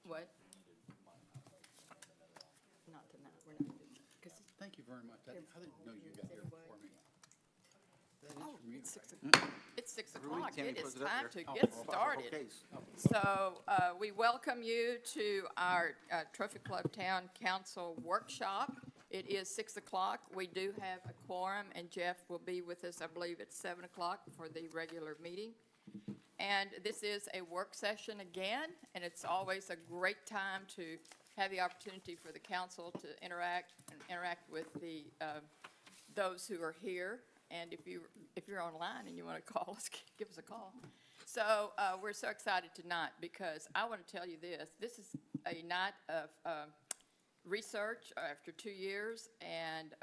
What? Not tonight, we're not doing that, 'cause Thank you very much. I didn't know you got here before me. That is Oh, from you, it's 6 right? o'clock. It's 6 Rudy, o'clock. Tammy, It is close it up time there. to Oh, get oh, started. okay. So we welcome you to our Trophy Club Town Council workshop. It is 6 o'clock. We do have a quorum, and Jeff will be with us, I believe, at 7 o'clock for the regular meeting. And this is a work session again, and it's always a great time to have the opportunity for the council to interact with the, those who are here. And if you're online and you want to call us, give us a call. So we're so excited tonight because I want to tell you this. This is a night of research after 2 years, and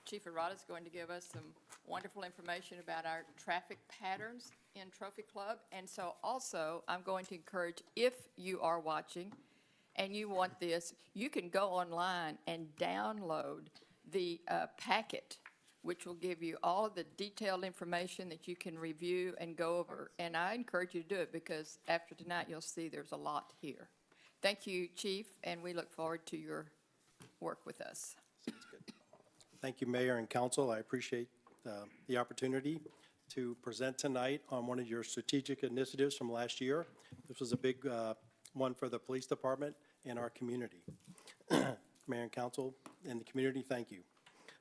Chief Arata is going to give us some wonderful information about our traffic patterns in Trophy Club. And so also, I'm going to encourage, if you are watching and you want this, you can go online and download the packet, which will give you all of the detailed information that you can review and go over. And I encourage you to do it because after tonight, you'll see there's a lot here. Thank you, Chief, and we look forward to your work with us. Thank you, Mayor and Council. I appreciate the opportunity to present tonight on one of your strategic initiatives from last year. This was a big one for the police department and our community. Mayor and Council and the community, thank you.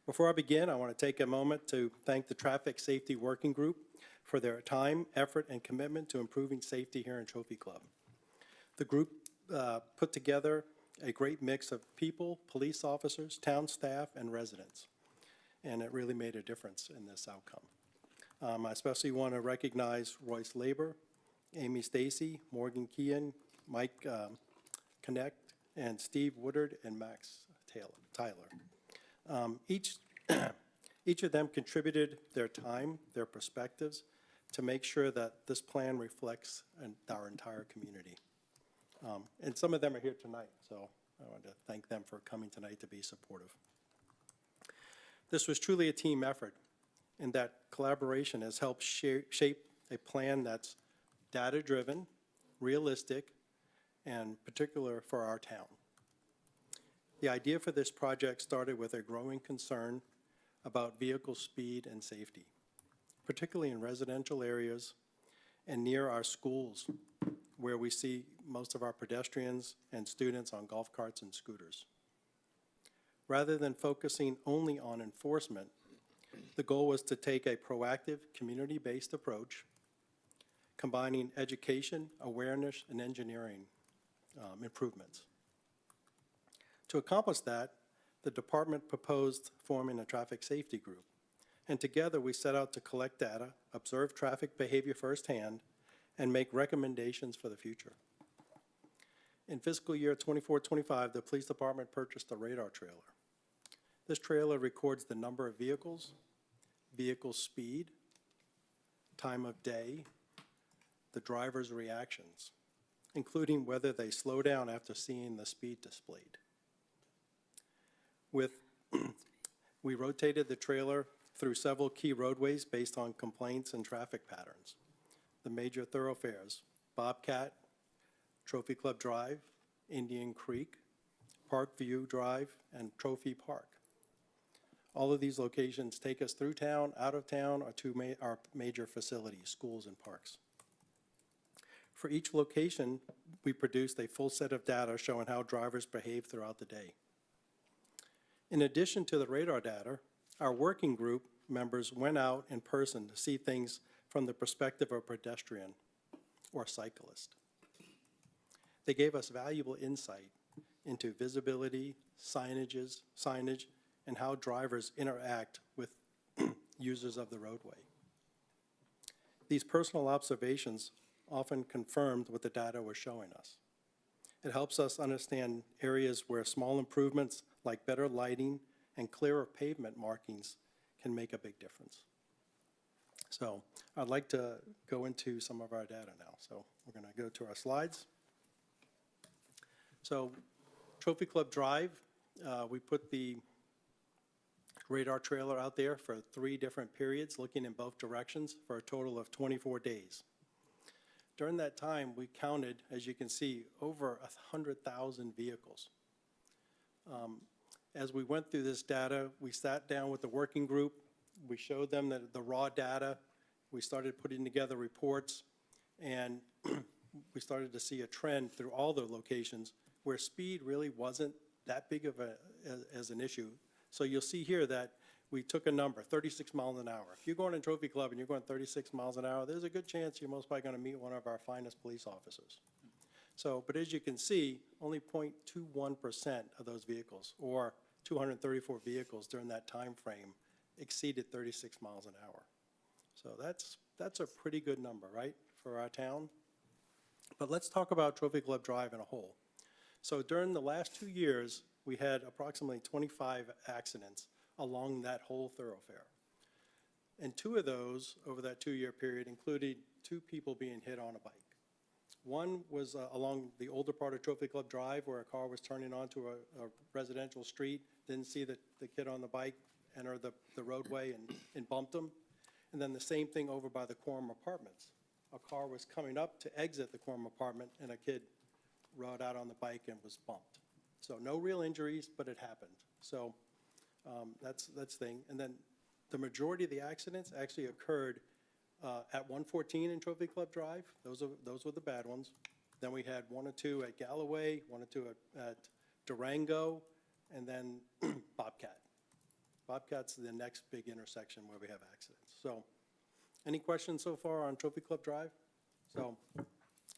Before I begin, I want to take a moment to thank the Traffic Safety Working Group for their time, effort, and commitment to improving safety here in Trophy Club. The group put together a great mix of people, police officers, town staff, and residents, and it really made a difference in this outcome. I especially want to recognize Royce Labor, Amy Stacy, Morgan Kean, Mike Connect, and Steve Woodard and Max Tyler. Each of them contributed their time, their perspectives, to make sure that this plan reflects our entire community. And some of them are here tonight, so I want to thank them for coming tonight to be supportive. This was truly a team effort, and that collaboration has helped shape a plan that's data-driven, realistic, and particular for our town. The idea for this project started with a growing concern about vehicle speed and safety, particularly in residential areas and near our schools, where we see most of our pedestrians and students on golf carts and scooters. Rather than focusing only on enforcement, the goal was to take a proactive, community-based approach, combining education, awareness, and engineering improvements. To accomplish that, the department proposed forming a traffic safety group, and together we set out to collect data, observe traffic behavior firsthand, and make recommendations for the future. In fiscal year 24-25, the police department purchased a radar trailer. This trailer records the number of vehicles, vehicle speed, time of day, the driver's reactions, including whether they slow down after seeing the speed displayed. We rotated the trailer through several key roadways based on complaints and traffic patterns. The major thoroughfares, Bobcat, Trophy Club Drive, Indian Creek, Parkview Drive, and Trophy Park. All of these locations take us through town, out of town, or to our major facilities, schools and parks. For each location, we produced a full set of data showing how drivers behave throughout the day. In addition to the radar data, our working group members went out in person to see things from the perspective of a pedestrian or cyclist. They gave us valuable insight into visibility, signage, and how drivers interact with users of the roadway. These personal observations often confirmed what the data was showing us. It helps us understand areas where small improvements like better lighting and clearer pavement markings can make a big difference. So I'd like to go into some of our data now. So we're going to go to our slides. So Trophy Club Drive, we put the radar trailer out there for 3 different periods, looking in both directions for a total of 24 days. during that time, we counted, as you can see, over 100,000 vehicles. As we went through this data, we sat down with the working group. We showed them the raw data. We started putting together reports, and we started to see a trend through all the locations where speed really wasn't that big of as an issue. So you'll see here that we took a number, 36 miles an hour. If you're going in Trophy Club and you're going 36 miles an hour, there's a good chance you're most probably going to meet one of our finest police officers. So, but as you can see, only 0.21% of those vehicles, or 234 vehicles during that time frame, exceeded 36 miles an hour. So that's a pretty good number, right, for our town? But let's talk about Trophy Club Drive in a whole. So during the last 2 years, we had approximately 25 accidents along that whole thoroughfare. And 2 of those, over that 2-year period, included 2 people being hit on a bike. One was along the older part of Trophy Club Drive, where a car was turning onto a residential street, didn't see the kid on the bike enter the roadway and bumped him. And then the same thing over by the Quorum Apartments. A car was coming up to exit the Quorum Apartment, and a kid rode out on the bike and was bumped. So no real injuries, but it happened. So that's thing. And then the majority of the accidents actually occurred at 114 in Trophy Club Drive. Those were the bad ones. Then we had 1 or 2 at Galloway, 1 or 2 at Durango, and then Bobcat. Bobcat's the next big intersection where we have accidents. So any questions so far on Trophy Club Drive?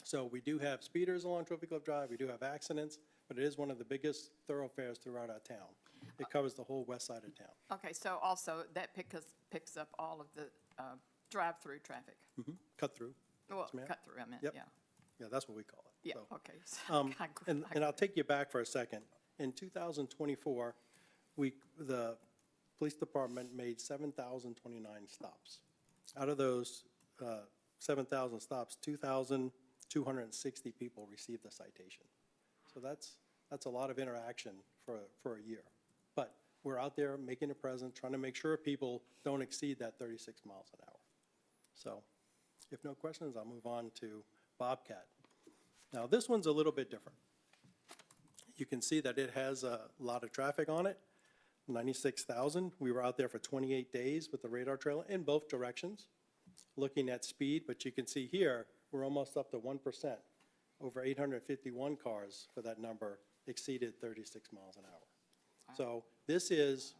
So we do have speeders along Trophy Club Drive. We do have accidents, but it is one of the biggest thoroughfares throughout our town. It covers the whole west side of town. Okay, so also that picks up all of the drive-through traffic. Cut through. Well, ma'am. cut through, I meant, Yep. yeah. Yeah, that's what we call it. Yeah, So, okay. So And I'll take you back for a second. In 2024, the police department made 7,029 stops. Out of those 7,000 stops, 2,260 people received a citation. So that's a lot of interaction for a year. But we're out there making a present, trying to make sure people don't exceed that 36 miles an hour. So if no questions, I'll move on to Bobcat. Now, this one's a little bit different. You can see that it has a lot of traffic on it, 96,000. We were out there for 28 days with the radar trailer in both directions, looking at speed, but you can see here, we're almost up to 1%. Over 851 cars for that number exceeded 36 miles an hour. So this is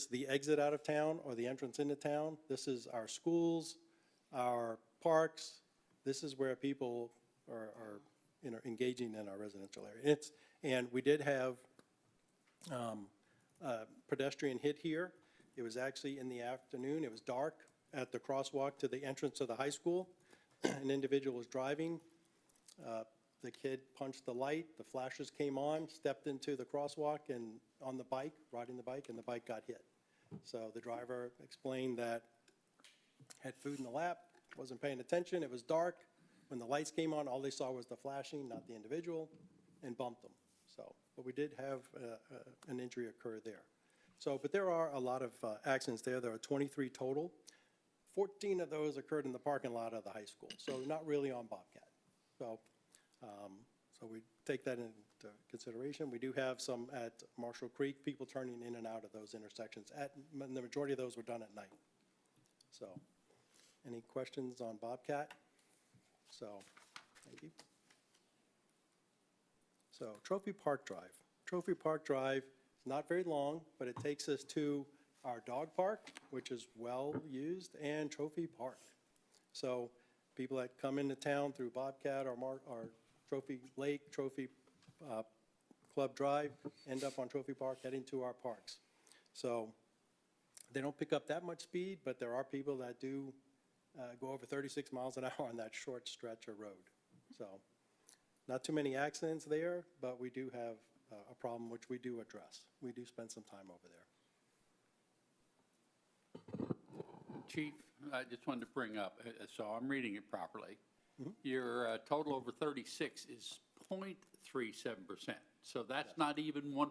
the exit out of town or the entrance into town. This is our schools, our parks. This is where people are engaging in our residential area. And we did have a pedestrian hit here. It was actually in the afternoon. It was dark at the crosswalk to the entrance of the high school. An individual was driving. The kid punched the light. The flashers came on, stepped into the crosswalk and on the bike, riding the bike, and the bike got hit. So the driver explained that had food in the lap, wasn't paying attention. It was dark. When the lights came on, all they saw was the flashing, not the individual, and bumped them. So, but we did have an injury occur there. So, but there are a lot of accidents there. There are 23 total. 14 of those occurred in the parking lot of the high school, so not really on Bobcat. So, so we take that into consideration. We do have some at Marshall Creek, people turning in and out of those intersections. The majority of those were done at night. So, any questions on Bobcat? So, thank you. So, Trophy Park Drive. Trophy Park Drive is not very long, but it takes us to our dog park, which is well used, and Trophy Park. So, people that come into town through Bobcat or Trophy Lake, Trophy Club Drive, end up on Trophy Park heading to our parks. So, they don't pick up that much speed, but there are people that do go over 36 miles an hour on that short stretch of road. So, not too many accidents there, but we do have a problem which we do address. We do spend some time over there. Chief, I just wanted to bring up, so I'm reading it properly. Your total over 36 is 0.37%. So that's not even 1%.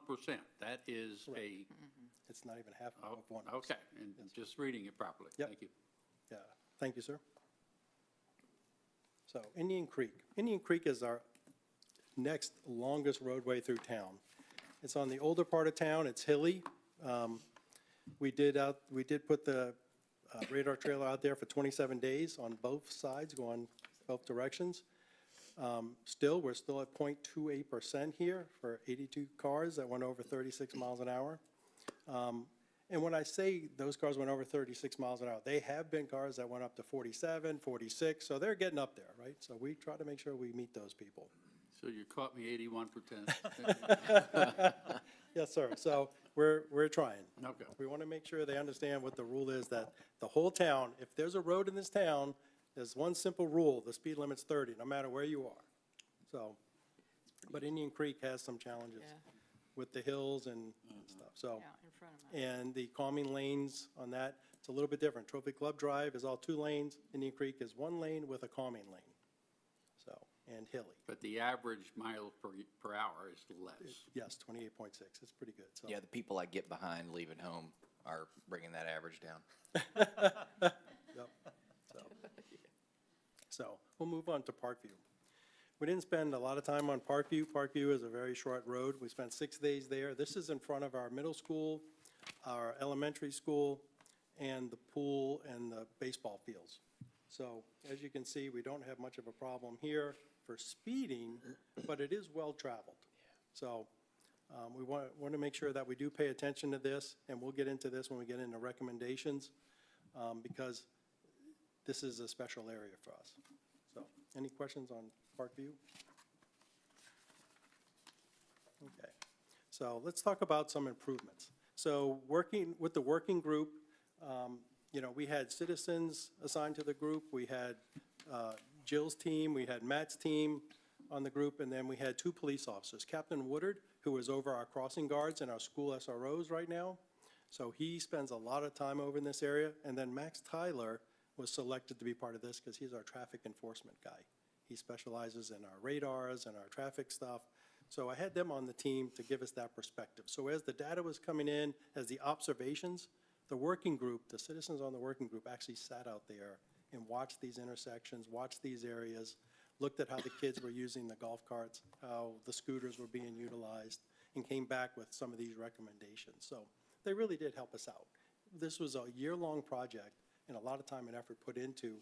That is a... It's not even half of 1%. Okay, and just reading it properly. Yep. Thank you. Yeah, thank you, sir. So Indian Creek. Indian Creek is our next longest roadway through town. It's on the older part of town. It's hilly. We did put the radar trailer out there for 27 days on both sides, going both directions. We're still at 0.28% here for 82 cars that went over 36 miles an hour. And when I say those cars went over 36 miles an hour, they have been cars that went up to 47, 46, so they're getting up there, right? So we try to make sure we meet those people. So you caught me 81 for 10. Yes, sir. So we're trying. Okay. We want to make sure they understand what the rule is, that the whole town, if there's a road in this town, there's one simple rule: the speed limit's 30, no matter where you are. So, but Indian Creek has some challenges Yeah. with the hills and stuff, so. Yeah, in front of me. And the calming lanes on that, it's a little bit different. Trophy Club Drive is all 2 lanes. Indian Creek is 1 lane with a calming lane. So, and hilly. But the average miles per hour is less. Yes, 28.6. It's pretty good, so. Yeah, the people I get behind leaving home are bringing that average down. Yep. So we'll move on to Parkview. We didn't spend a lot of time on Parkview. Parkview is a very short road. We spent 6 days there. This is in front of our middle school, our elementary school, and the pool and the baseball fields. So as you can see, we don't have much of a problem here for speeding, but it is well-traveled. So we want to make sure that we do pay attention to this, and we'll get into this when we get into recommendations, because this is a special area for us. So any questions on Parkview? Okay. So let's talk about some improvements. So working with the working group, we had citizens assigned to the group. We had Jill's team, we had Matt's team on the group, and then we had 2 police officers. Captain Woodard, who is over our crossing guards and our school SROs right now. So he spends a lot of time over in this area. And then Max Tyler was selected to be part of this because he's our traffic enforcement guy. He specializes in our radars and our traffic stuff. So I had them on the team to give us that perspective. So as the data was coming in, as the observations, the working group, the citizens on the working group actually sat out there and watched these intersections, watched these areas, looked at how the kids were using the golf carts, how the scooters were being utilized, and came back with some of these recommendations. So they really did help us out. This was a year-long project and a lot of time and effort put into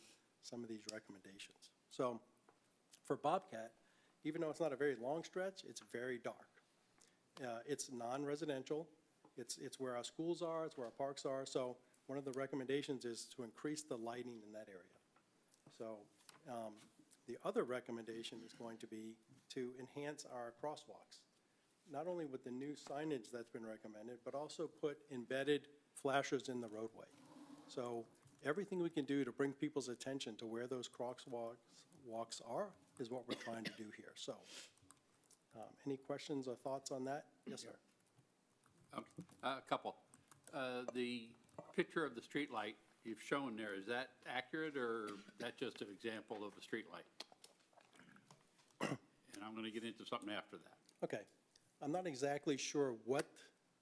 some of these recommendations. So for Bobcat, even though it's not a very long stretch, it's very dark. It's non-residential. It's where our schools are, it's where our parks are. So one of the recommendations is to increase the lighting in that area. So the other recommendation is going to be to enhance our crosswalks, not only with the new signage that's been recommended, but also put embedded flashers in the roadway. So everything we can do to bring people's attention to where those crosswalks are is what we're trying to do here. So any questions or thoughts on that? Yes, sir. A couple. The picture of the street light you've shown there, is that accurate, or that just an example of a street light? And I'm going to get into something after that. Okay. I'm not exactly sure what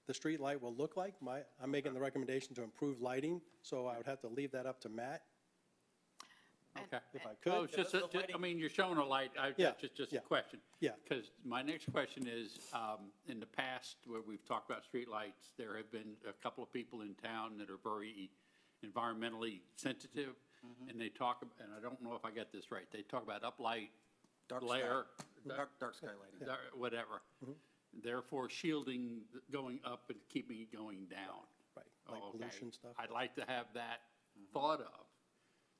the street light will look like. I'm making the recommendation to improve lighting, so I would have to leave that up to Matt, Okay. if I Oh, could. it's just, I mean, you're showing a light, Yeah, just yeah. a question. Yeah. Because my next question is, in the past, where we've talked about streetlights, there have been a couple of people in town that are very environmentally sensitive, and they talk, and I don't know if I got this right, they talk about uplight, glare, Dark sky lighting. whatever. Therefore shielding going up and keeping it going down. Right, like Okay. pollution stuff. I'd like to have that thought of.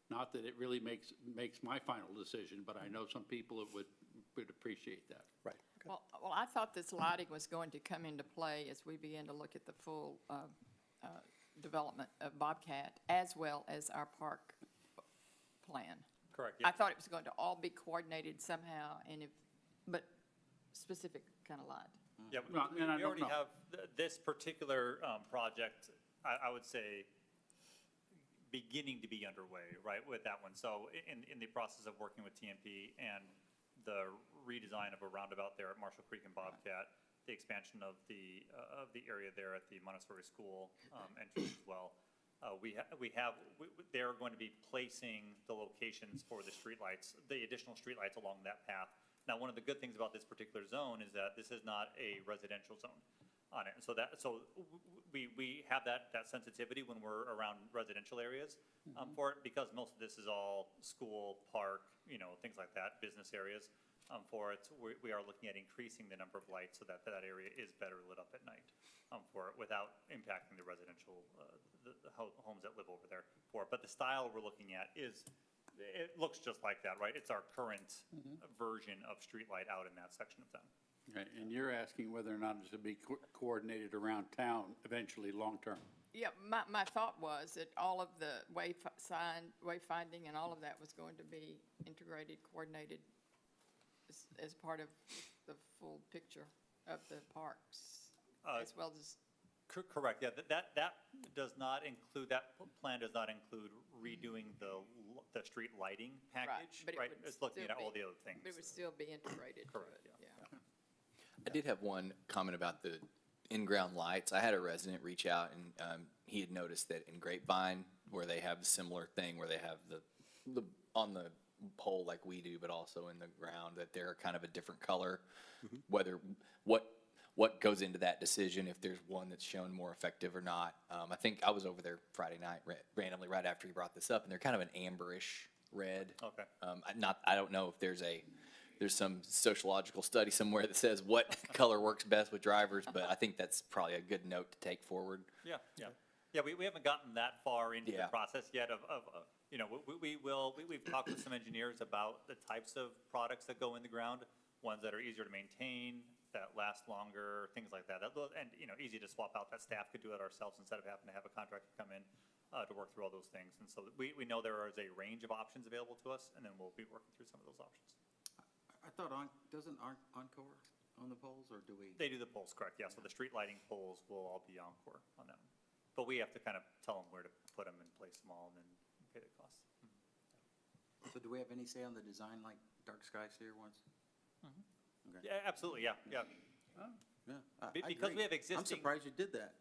Not that it really makes my final decision, but I know some people would appreciate that. Right. Okay. Well, I thought this lighting was going to come into play as we begin to look at the full development of Bobcat, as well as our park plan. Correct, I yeah. thought it was going to all be coordinated somehow, but specific kind of light. Yeah, No, and I we don't already know. have, this particular project, I would say, beginning to be underway, right, with that one. So in the process of working with TMP and the redesign of a roundabout there at Marshall Creek and Bobcat, the expansion of the area there at the Montessori School entrance as well. They're going to be placing the locations for the streetlights, the additional streetlights along that path. Now, one of the good things about this particular zone is that this is not a residential zone on it. And so we have that sensitivity when we're around residential areas for it, because most of this is all school, park, things like that, business areas. For it, we are looking at increasing the number of lights so that that area is better lit up at night for it, without impacting the residential, the homes that live over there for it. But the style we're looking at it looks just like that, right? It's our current version of streetlight out in that section of town. Right, and you're asking whether or not it's to be coordinated around town eventually, long-term. Yeah, my thought was that all of the wayfinding and all of that was going to be integrated, coordinated as part of the full picture of the parks, as well as. Correct, yeah, that does not include, that plan does not include redoing the street lighting package, but it right? would It's looking still at all be- the other things. But it would still be integrated to Correct, it, yeah. yeah. I did have one comment about the in-ground lights. I had a resident reach out, and he had noticed that in Grapevine, where they have a similar thing, where they have the on the pole like we do, but also in the ground, that they're kind of a different color. Whether what goes into that decision, if there's one that's shown more effective or not. I think I was over there Friday night randomly right after he brought this up, and they're kind of an amberish red. Okay. I don't know if there's some sociological study somewhere that says what color works best with drivers, but I think that's probably a good note to take forward. Yeah, we haven't gotten that far into the Yeah. process yet we've talked with some engineers about the types of products that go in the ground, ones that are easier to maintain, that last longer, things like that. And, easy to swap out. That staff could do it ourselves instead of having to have a contractor come in to work through all those things. And so we know there is a range of options available to us, and then we'll be working through some of those options. I thought, doesn't Encore own the poles, or do we? They do the poles, correct, yeah. So the street lighting poles will all be Encore on that one. But we have to kind of tell them where to put them and place them all, and then pay the cost. So do we have any say on the design, like Dark Skies here once? Okay. Yeah, absolutely, yeah. Yeah, Because we have I'm existing, surprised you did that.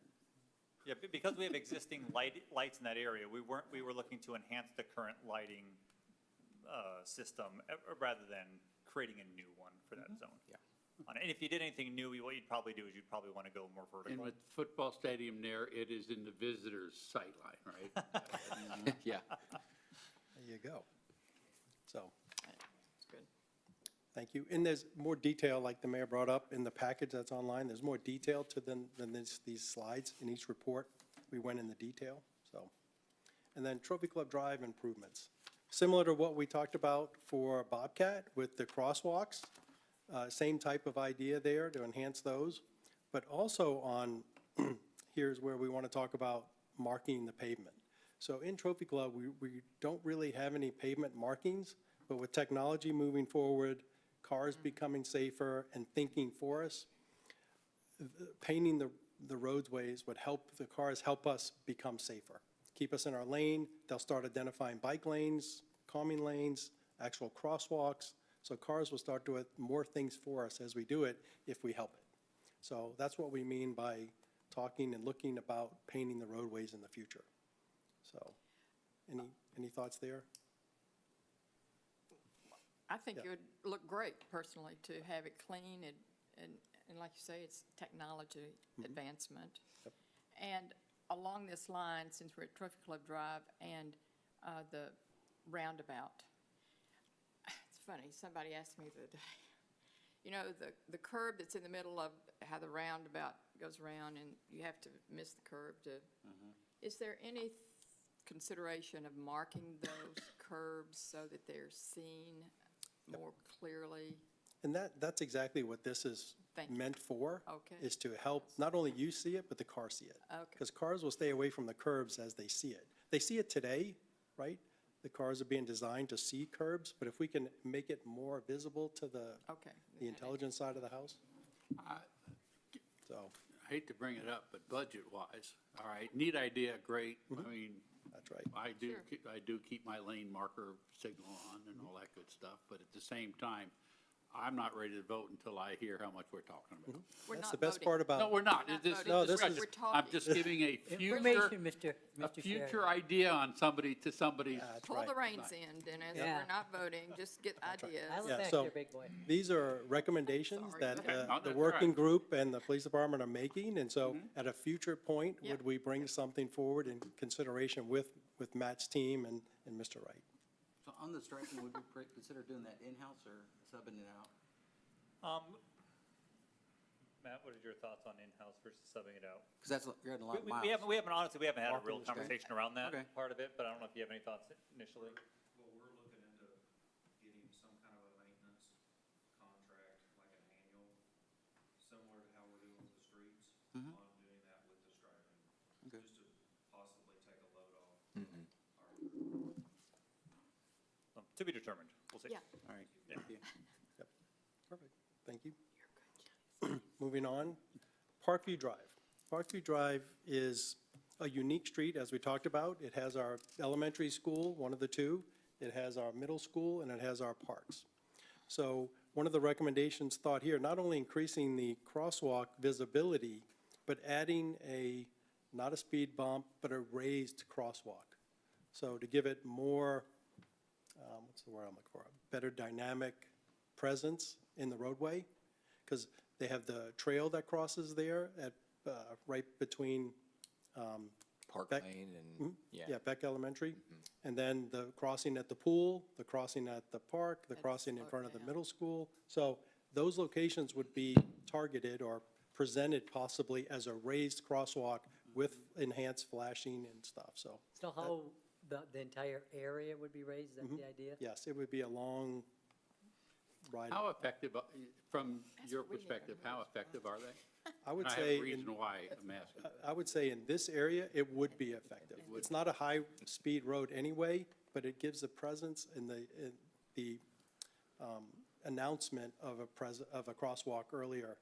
yeah, because we have existing lights in that area, we were looking to enhance the current lighting system rather than creating a new one for that zone. Yeah. And if you did anything new, what you'd probably do is you'd probably want to go more And vertical. with the football stadium there, it is in the visitor's sight line, right? Yeah. There you go. So, That's good. thank you. And there's more detail, like the mayor brought up, in the package that's online. There's more detail to than these slides in each report. We went in the detail, so. And then Trophy Club Drive improvements. Similar to what we talked about for Bobcat with the crosswalks, same type of idea there to enhance those. But also on, here's where we want to talk about marking the pavement. So in Trophy Club, we don't really have any pavement markings, but with technology moving forward, cars becoming safer and thinking for us, painting the roadways would help the cars, help us become safer. Keep us in our lane. They'll start identifying bike lanes, calming lanes, actual crosswalks. So cars will start doing more things for us as we do it if we help it. So that's what we mean by talking and looking about painting the roadways in the future. So, any thoughts there? I think Yeah. it would look great personally to have it clean and like you say, it's technology advancement. Yep. And along this line, since we're at Trophy Club Drive and the roundabout, it's funny, somebody asked me the other day, the curb that's in the middle of how the roundabout goes around and you have to miss the curb to, is there any consideration of marking those curbs so that they're seen more clearly? And that's exactly what this is Thank you. meant for. Okay. Is to help not only you see it, but the car see it. Okay. Because cars will stay away from the curbs as they see it. They see it today, right? The cars are being designed to see curbs, but if we can make it more visible to the Okay. intelligence side of the house, so, I hate to bring it up, but budget-wise, all right, neat idea, great. I mean, that's right. Sure. I do keep my lane marker signal on and all that good stuff, but at the same time, I'm not ready to vote until I hear how much we're talking about. We're That's not the best voting. part about. No, we're not. We're not This voting. No, this discussion. is- We're I'm talking. just giving a future, Information, Mr. a Mr. future Chair. idea on somebody's. That's Pull right. the reins in, Dennis. Yeah. We're not voting, just get ideas. I was Yeah, back so- there, big boy. These are recommendations Sorry. that Okay, no, the that's working right. group and the police department are making, and so Mm-hmm. at a future point, Yeah. would we bring something forward in consideration with Matt's team and Mr. Wright? So on the striping, would we consider doing that in-house or subbing it out? Matt, what are your thoughts on in-house versus subbing it out? Because that's, you're adding a lot of miles. We haven't, honestly, we haven't had a real Walking the street. conversation around that Okay. part of it, but I don't know if you have any thoughts initially. Well, we're looking into getting some kind of a maintenance contract, like an annual, similar to how we're doing with the streets, on doing that with the striping, Okay. just to possibly take a load off. To be determined, we'll see. Yeah. All right, Yeah. thank you. Perfect, thank you. Moving on, Parkview Drive. Parkview Drive is a unique street, as we talked about. It has our elementary school, one of the two. It has our middle school, and it has our parks. So one of the recommendations thought here, not only increasing the crosswalk visibility, but adding not a speed bump, but a raised crosswalk. So to give it more, what's the word I'm looking for? Better dynamic presence in the roadway, because they have the trail that crosses there at, right between, Park Beck- Lane and, yeah. Beck Elementary, and then the crossing at the pool, the crossing at the park, the And crossing in slope front of the down. middle school. So those locations would be targeted or presented possibly as a raised crosswalk with enhanced flashing and stuff, so. So how the entire area would be raised, is that the idea? Yes, it would be a long ride. How effective, from That's your what we need perspective, to how effective are they? I would And I have say, a reason why I'm asking. I would say in this area, it would be effective. It's not a high-speed road anyway, but it gives the presence and the announcement of a crosswalk earlier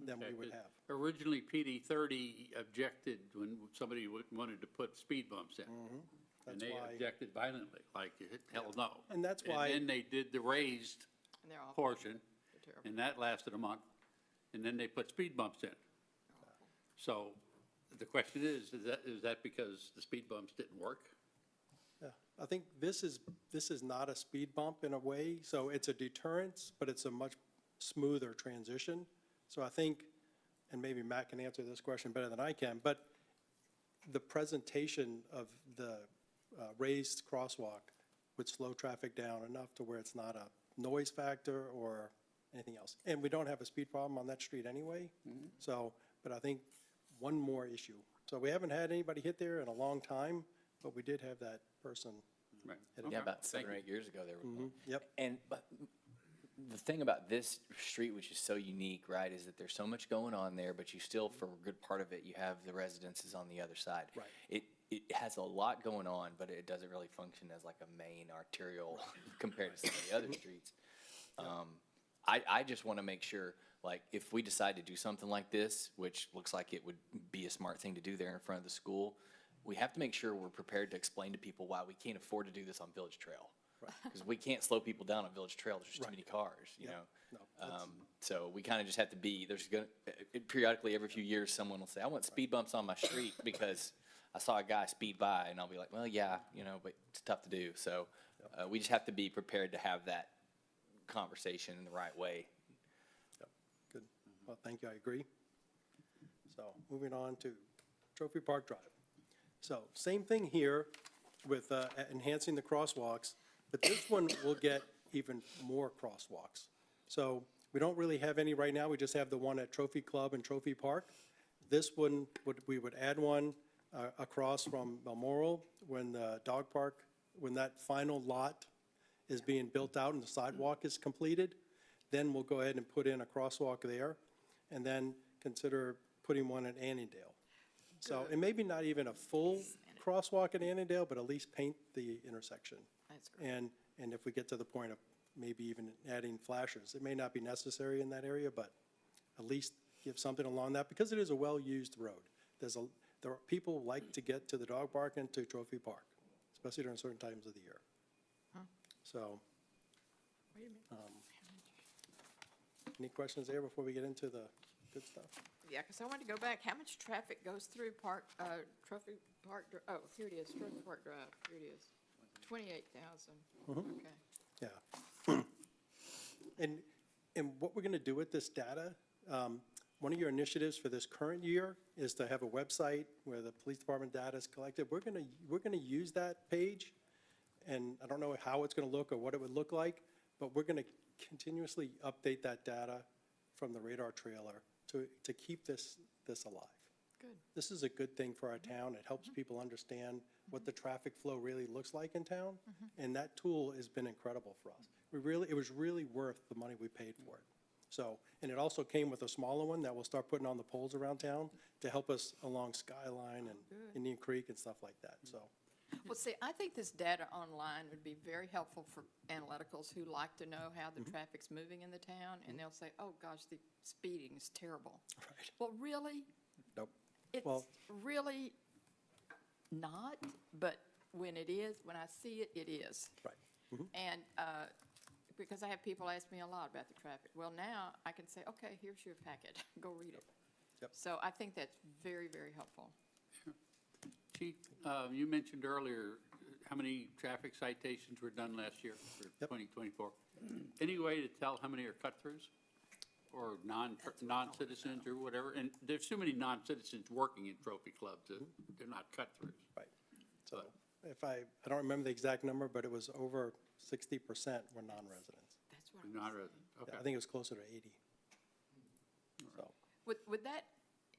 than we Okay, would 'cause have. Originally, PD 30 objected when somebody wanted to put speed bumps in. And That's they why- objected violently, like, hell no. And that's why- And then they did the raised And they're all portion, terrible. and that lasted a month. And then they put speed bumps in. So the question is that because the speed bumps didn't work? Yeah, I think this is not a speed bump in a way, so it's a deterrence, but it's a much smoother transition. So I think, and maybe Matt can answer this question better than I can, but the presentation of the raised crosswalk would slow traffic down enough to where it's not a noise factor or anything else. And we don't have a speed problem on that street anyway, so, but I think one more issue. So we haven't had anybody hit there in a long time, but we did have that person. Right. Yeah, Okay, about thank 7 or you. 8 years ago, there was one. Yep. And but the thing about this street, which is so unique, right, is that there's so much going on there, but you still, for a good part of it, you have the residences on the other side. Right. It has a lot going on, but it doesn't really function as like a main arterial compared to some of the other streets. I just want to make sure, like, if we decide to do something like this, which looks like it would be a smart thing to do there in front of the school, we have to make sure we're prepared to explain to people why we can't afford to do this on Village Trail. Because we can't slow people down on Village Trail, there's just too many cars, you know? No, that's- So we kind of just have to be, periodically, every few years, someone will say, I want speed bumps on my street because I saw a guy speed by, and I'll be like, well, yeah, but it's tough to do. So we just have to be prepared to have that conversation in the right way. Yep, good. Well, thank you, I agree. So, moving on to Trophy Park Drive. So, same thing here with enhancing the crosswalks, but this one will get even more crosswalks. So, we don't really have any right now, we just have the one at Trophy Club and Trophy Park. This one, we would add one across from Balmoral when the dog park, when that final lot is being built out and the sidewalk is completed, then we'll go ahead and put in a crosswalk there, and then consider putting one at Annandale. So, and maybe not even a full crosswalk at Annandale, but at least paint the intersection. That's great. And if we get to the point of maybe even adding flashers, it may not be necessary in that area, but at least give something along that, because it is a well-used road. There are people who like to get to the dog park and to Trophy Park, especially during certain times of the year. So, Any questions there before we get into the good stuff? Yeah, because I wanted to go back. How much traffic goes through Trophy Park, oh, here it is, Trophy Park Drive, here it is. 28,000, okay. Yeah. And what we're going to do with this data, one of your initiatives for this current year is to have a website where the police department data is collected. We're going to use that page, and I don't know how it's going to look or what it would look like, but we're going to continuously update that data from the radar trailer to keep this alive. Good. This is a good thing for our town. It helps people understand what the traffic flow really looks like in town, and that tool has been incredible for us. It was really worth the money we paid for it. So, and it also came with a smaller one that we'll start putting on the poles around town to help us along Skyline and Indian Creek and stuff like that, so. Well, see, I think this data online would be very helpful for analyticals who like to know how the traffic's moving in the town, and they'll say, oh, gosh, the speeding is terrible. Right. Well, really? Nope. It's Well- really not, but when it is, when I see it, it is. Right. And because I have people ask me a lot about the traffic. Well, now I can say, okay, here's your packet, go read it. Yep. So I think that's very, very helpful. Chief, you mentioned earlier how many traffic citations were done last year for Yep. 2024. Any way to tell how many are cut-throughs or non-citizens or whatever? And there's so many non-citizens working in trophy clubs that they're not cut-throughs. Right. So if I don't remember the exact number, but it was over 60% were non-residents. That's what Not resident, Yeah, okay. I think it was closer to 80. So, Would that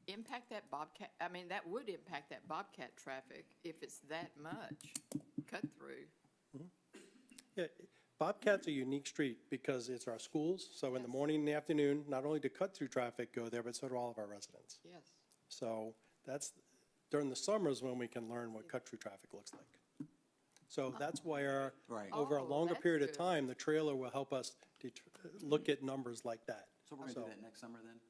impact that Bobcat, I mean, that would impact that Bobcat traffic if it's that much cut through. yeah, Bobcat's a unique street because it's our schools. So in the Yes. morning and the afternoon, not only do cut-through traffic go there, but so do all of our residents. Yes. So that's during the summers when we can learn what cut-through traffic looks like. So that's where, Right. over a Oh, longer that's period of good. time, the trailer will help us look at numbers like that. So we're gonna do that next summer then?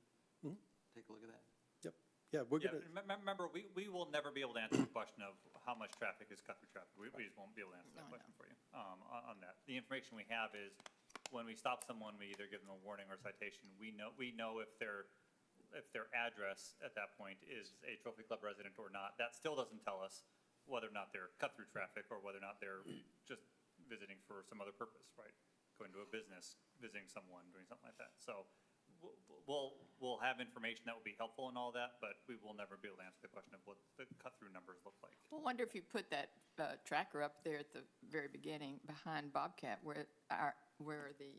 Take a look at that? Yep, yeah, we're Yeah, gonna, remember, we will never be able to answer the question of how much traffic is cut through traffic. We just won't be able to answer that No, question for you, on that. The information we have is, when we stop someone, we either give them a warning or citation. We know if their address at that point is a Trophy Club resident or not. That still doesn't tell us whether or not they're cut through traffic or whether or not they're just visiting for some other purpose, right? Going to a business, visiting someone, doing something like that. So we'll have information that will be helpful in all that, but we will never be able to answer the question of what the cut-through numbers look like. I wonder if you put that tracker up there at the very beginning behind Bobcat where the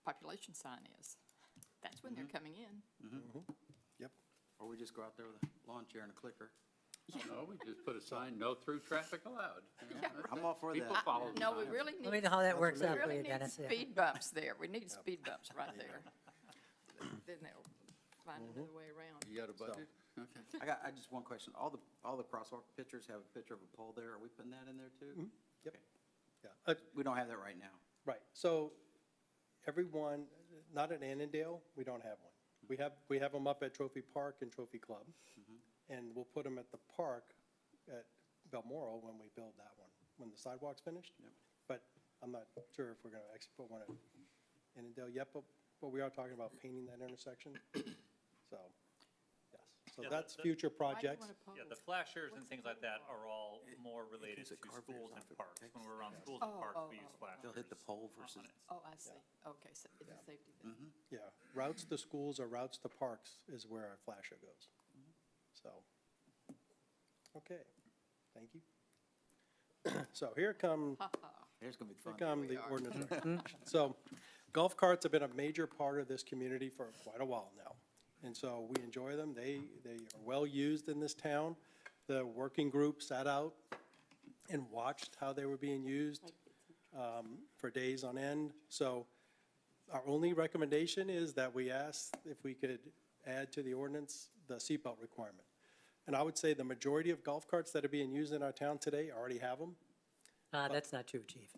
population sign is. That's when they're coming in. yep. Or we just go out there with a lawn chair and a clicker? No, we just put a sign, no through traffic allowed. You know, that's I'm it. all for People that. follow the No, we sign. really Let me need, know how that works we out for really you, need Dennis. Yeah. speed bumps there. We need speed bumps right there. Then they'll find another way around. You got a budget? Okay. I just one question. All the crosswalk pictures have a picture of a pole there. Are we putting that in there too? Yep. Okay. Yeah, We don't have that right now. right, so everyone, not at Annandale, we don't have one. We have them up at Trophy Park and Trophy Club, and we'll put them at the park at Balmoral when we build that one, when the sidewalk's finished. Yep. But I'm not sure if we're gonna actually put one at Annandale yet, but we are talking about painting that intersection, so, yes. So Yeah, that's the- future Why do you projects. want a pole? Yeah, the flashers and things like that are all more related keeps to the car through schools it's and not parks. protected. When we're around schools and Oh, parks, oh, we use oh. flashers. They'll hit the pole on versus, it. Oh, I see. Okay, so it's a safety thing. Yeah, routes to schools or routes to parks is where our flasher goes. So, okay, thank you. So here come, there's gonna be here fun. come we the are. ordinance. recommendations. So golf carts have been a major part of this community for quite a while now. And so we enjoy them. They are well-used in this town. The working group sat out and watched how they were being used for days on end. So our only recommendation is that we ask if we could add to the ordinance the seatbelt requirement. And I would say the majority of golf carts that are being used in our town today already have them. That's not true, Chief.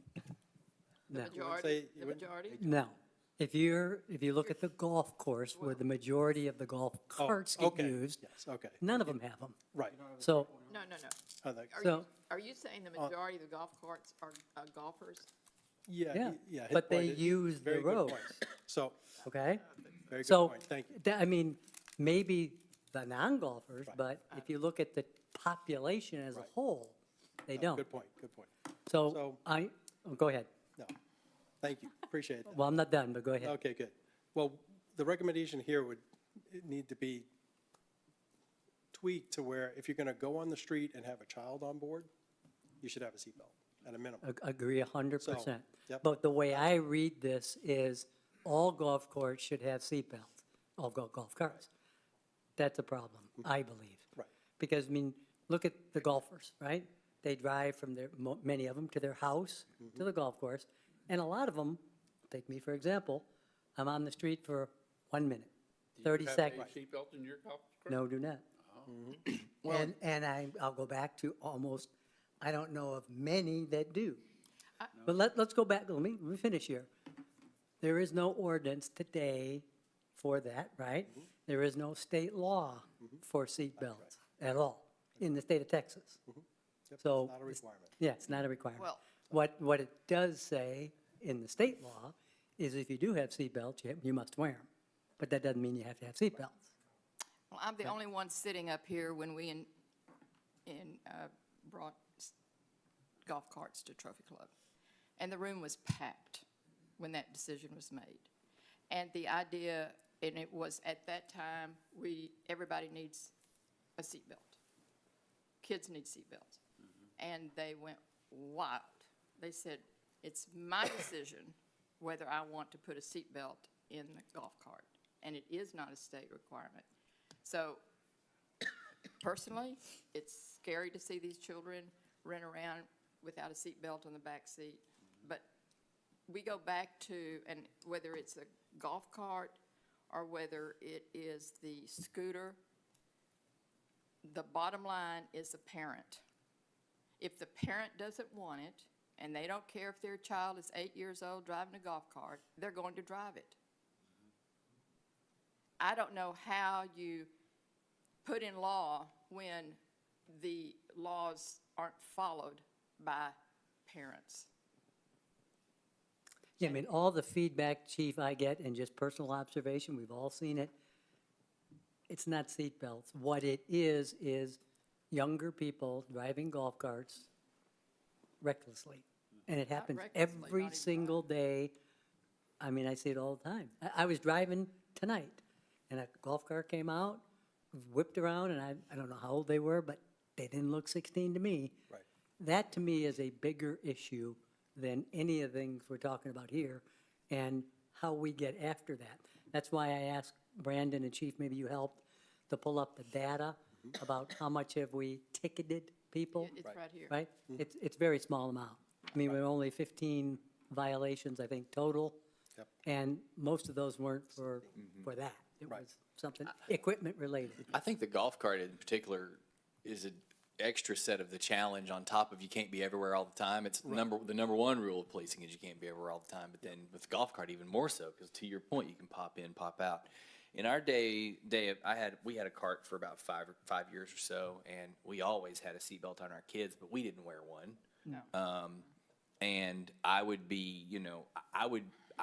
The No. majority, say- the you wouldn't- majority? No. If you look at the golf course where the majority of the golf Oh, carts get okay. used, Yes, okay, none of them have them. right. So, No. I think- Are So- you, are you saying the majority of the golf carts are golfers? Yeah. his but they point is- use the very good roads, point. So, okay? very good So, point, thank you. I mean, maybe the non-golfers, Right. but if you look at the population as a Right. whole, they No, don't. Good point, good point. So So- go ahead. No, thank you, appreciate that. Well, I'm not done, but go ahead. Okay, good. Well, the recommendation here would need to be tweaked to where if you're going to go on the street and have a child on board, you should have a seatbelt at a minimum. Agree 100%. yep. But the way I read this is all golf courses should have seatbelts, all golf carts. That's a problem, I believe. Right. Because, I mean, look at the golfers, right? They drive from their, many of them, to their house, to the golf course. And a lot of them, take me for example, I'm on the street for 1 minute, 30 seconds. Do you have a seatbelt in your golf cart? No, do not. And I'll go back to almost, I don't know of many that do. But let's go back, let me finish here. There is no ordinance today for that, right? There is no state law for seatbelts at all in the state of Texas. Yep, So. it's not a requirement. Yeah, it's not a requirement. Well- What it does say in the state law is if you do have seatbelts, you must wear them. But that doesn't mean you have to have seatbelts. Well, I'm the only one sitting up here when we brought golf carts to Trophy Club. And the room was packed when that decision was made. And the idea, and it was at that time, everybody needs a seatbelt. Kids need seatbelts. And they went wild. They said, it's my decision whether I want to put a seatbelt in the golf cart. And it is not a state requirement. So personally, it's scary to see these children run around without a seatbelt on the back seat. But we go back to, and whether it's a golf cart or whether it is the scooter, the bottom line is the parent. If the parent doesn't want it, and they don't care if their child is 8 years old driving a golf cart, they're going to drive it. I don't know how you put in law when the laws aren't followed by parents. Yeah, I mean, all the feedback, Chief, I get, and just personal observation, we've all seen it. It's not seatbelts. What it is younger people driving golf carts recklessly. And it happens recklessly, not every even single day. I mean, I see it all the time. I was driving tonight, and a golf cart came out, whipped around, and I don't know how old they were, but they didn't look 16 to me. Right. That, to me, is a bigger issue than any of the things we're talking about here, and how we get after that. That's why I asked Brandon and Chief, maybe you helped, to pull up the data about how much have we ticketed people, It's right here. right? It's very small amount. I mean, we're only 15 violations, I think, total. Yep. And most of those weren't for that. It Right. was something equipment related. I think the golf cart in particular is an extra set of the challenge on top of you can't be everywhere all the time. It's the number one rule of policing is you can't be everywhere all the time. But then with the golf cart, even more so, because to your point, you can pop in, pop out. In our we had a cart for about 5 years or so, and we always had a seatbelt on our kids, but we didn't wear one. No. And I would be, I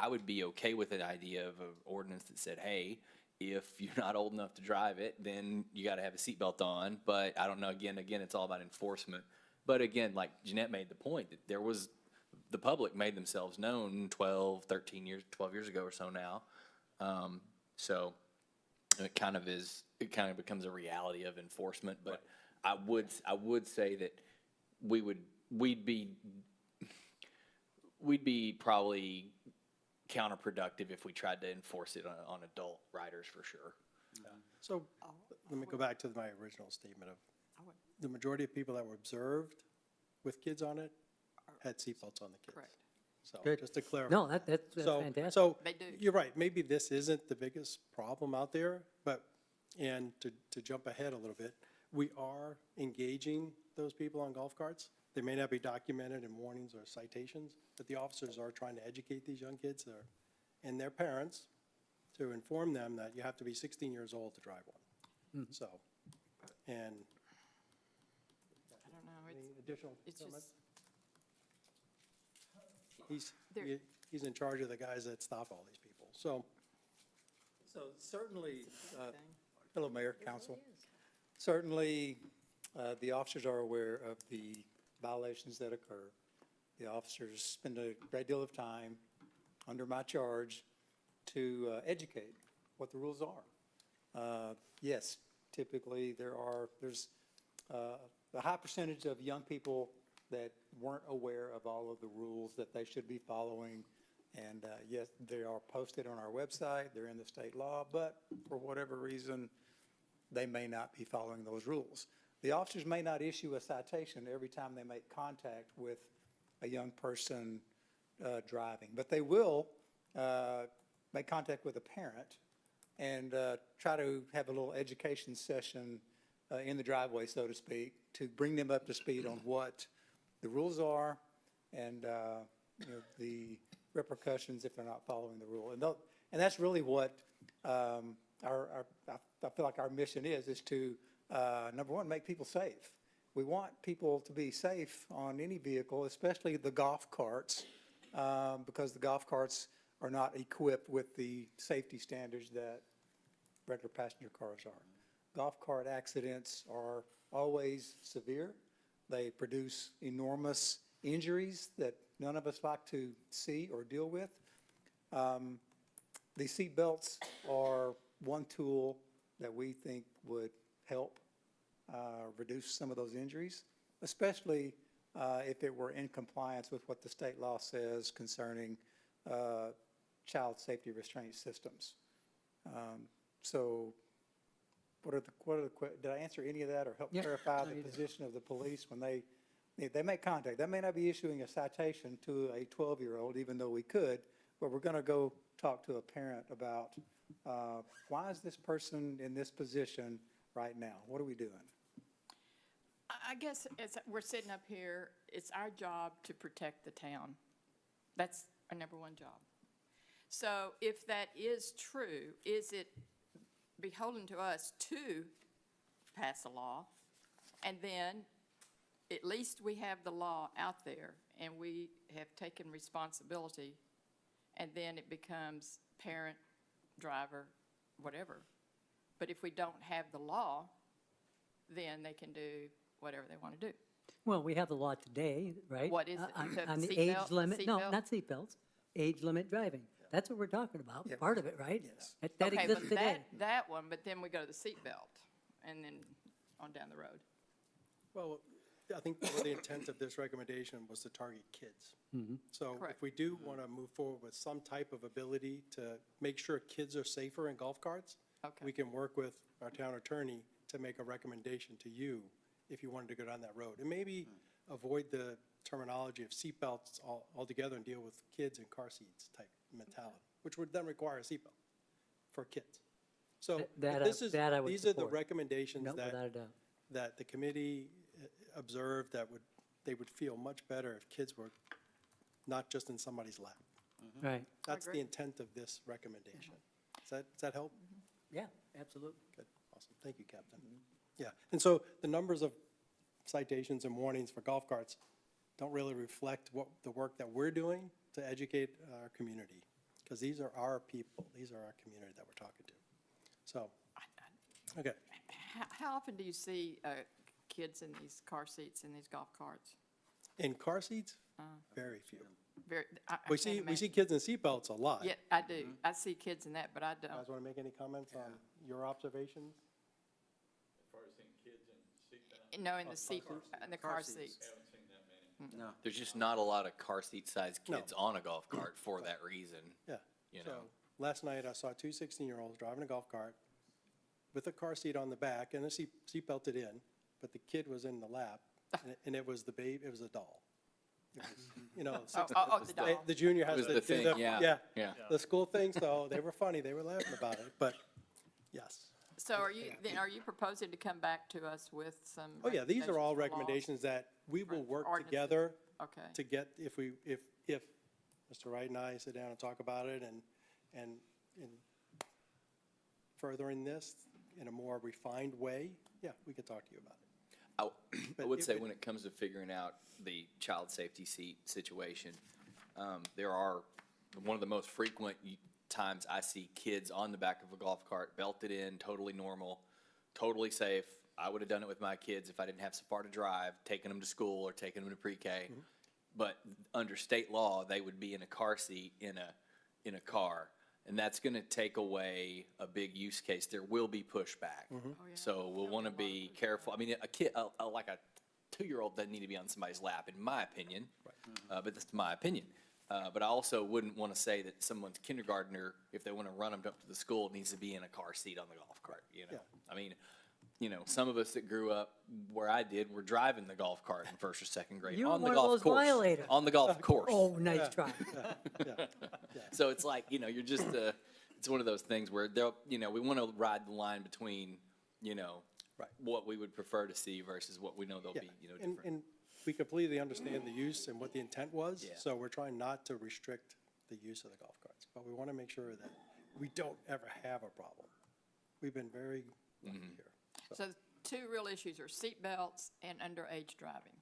would be okay with the idea of an ordinance that said, hey, if you're not old enough to drive it, then you got to have a seatbelt on. But I don't know, again, it's all about enforcement. But again, like Jeanette made the point, that the public made themselves known 12 years ago or so now. So it kind of becomes a reality of enforcement. But I would say that we'd be probably counterproductive if we tried to enforce it on adult riders for sure. So let me go back to my original statement of the majority of people that were observed with kids on it had seatbelts on the kids. Correct. So Good. just to clarify. No, that's So- fantastic. So, They do. you're right, maybe this isn't the biggest problem out there, but, and to jump ahead a little bit, we are engaging those people on golf carts. They may not be documented in warnings or citations, but the officers are trying to educate these young kids and their parents to inform them that you have to be 16 years old to drive one. So, and I don't know, any additional it's comments? just, There- he's in charge of the guys that stop all these people. So, So certainly, hello, Mayor, Council. Certainly, the officers are aware of the violations that occur. The officers spend a great deal of time under my charge to educate what the rules are. Yes, typically, there's a high percentage of young people that weren't aware of all of the rules that they should be following. And yes, they are posted on our website, they're in the state law, but for whatever reason, they may not be following those rules. The officers may not issue a citation every time they make contact with a young person driving, but they will make contact with a parent and try to have a little education session in the driveway, so to speak, to bring them up to speed on what the rules are and the repercussions if they're not following the rule. And that's really what I feel like our mission is to, number one, make people safe. We want people to be safe on any vehicle, especially the golf carts, because the golf carts are not equipped with the safety standards that regular passenger cars are. Golf cart accidents are always severe. They produce enormous injuries that none of us like to see or deal with. The seat belts are one tool that we think would help reduce some of those injuries, especially if it were in compliance with what the state law says concerning child safety restraint systems. So did I answer any of that or help Yeah. clarify No, the you did. position of the police when they make contact? That may not be issuing a citation to a 12-year-old, even though we could, but we're going to go talk to a parent about why is this person in this position right now? What are we doing? I guess as we're sitting up here, it's our job to protect the town. That's our number one job. So if that is true, is it beholden to us to pass a law? And then at least we have the law out there and we have taken responsibility, and then it becomes parent, driver, whatever. But if we don't have the law, then they can do whatever they want to do. Well, we have the law today, right? What is it? On The the seat age belt? limit, no, Seatbelt? not seatbelts, age limit driving. That's what we're talking about, Yeah. part of it, right? Yes. That Okay, exists but today. that one, but then we go to the seatbelt and then on down the road. well, I think the intent of this recommendation was to target kids. So Correct. if we do want to move forward with some type of ability to make sure kids are safer in golf carts, Okay. we can work with our town attorney to make a recommendation to you if you wanted to go down that road. And maybe avoid the terminology of seatbelts altogether and deal with kids in car seats type mentality, which would then require a seatbelt for kids. So That I- this is, that I would these are the support. recommendations No, without a doubt. that the committee observed that they would feel much better if kids were not just in somebody's lap. Right, That's the agree. intent of this recommendation. Does that help? yeah, absolutely. Good, awesome. Thank you, Captain. Yeah, and so the numbers of citations and warnings for golf carts don't really reflect the work that we're doing to educate our community, because these are our people, these are our community that we're talking to. So, okay. How often do you see kids in these car seats in these golf carts? In car seats, very few. Very, I We can't see imagine. kids in seatbelts a lot. Yeah, I do. I see kids in that, but I You don't. guys want to make any comments on your observations? As far as seeing kids in seatbelts, No, in the seat, in the car Car seats. seats. haven't seen that many. No. There's just not a lot of car seat sized No. kids on a golf cart for that reason. Yeah. You So know. last night I saw two 16-year-olds driving a golf cart with a car seat on the back and a seat belted in, but the kid was in the lap, and it was the baby, it was a doll. It was, The doll. the junior has was to the do thing, the, yeah. the school thing, so they were funny, they were laughing about it, but yes. So are you proposing to come back to us with some? Oh, yeah, these are all recommendations recommendations that we will Right, work ordinances. together for laws? Okay. to get, if Mr. Wright and I sit down and talk about it and furthering this in a more refined way, yeah, we could talk to you about it. I But would it say would- when it comes to figuring out the child safety seat situation, There are, one of the most frequent times I see kids on the back of a golf cart, belted in, totally normal, totally safe. I would have done it with my kids if I didn't have so far to drive, taking them to school or taking them to pre-K. But under state law, they would be in a car seat in a car. And that's going to take away a big use case. There will be pushback. So we'll want to be careful. I mean, a kid, like a 2-year-old doesn't need to be on somebody's lap, in my opinion. But that's my opinion. But I also wouldn't want to say that someone's kindergartner, if they want to run them up to the school, needs to be in a car seat on the golf cart, you know? I mean, you know, some of us that grew up where I did were driving the golf cart in first or second grade You were on the one of golf those course. violators. On the golf course. Oh, nice try. So it's like, you know, you're just, it's one of those things where they'll, you know, we want to ride the line between, you know, what we would prefer to see versus what we know they'll be, you know, different. And we completely understand the use and what the intent was, Yeah. so we're trying not to restrict the use of the golf carts. But we want to make sure that we don't ever have a problem. We've been very lucky here. So the two real issues are seat belts and underage driving.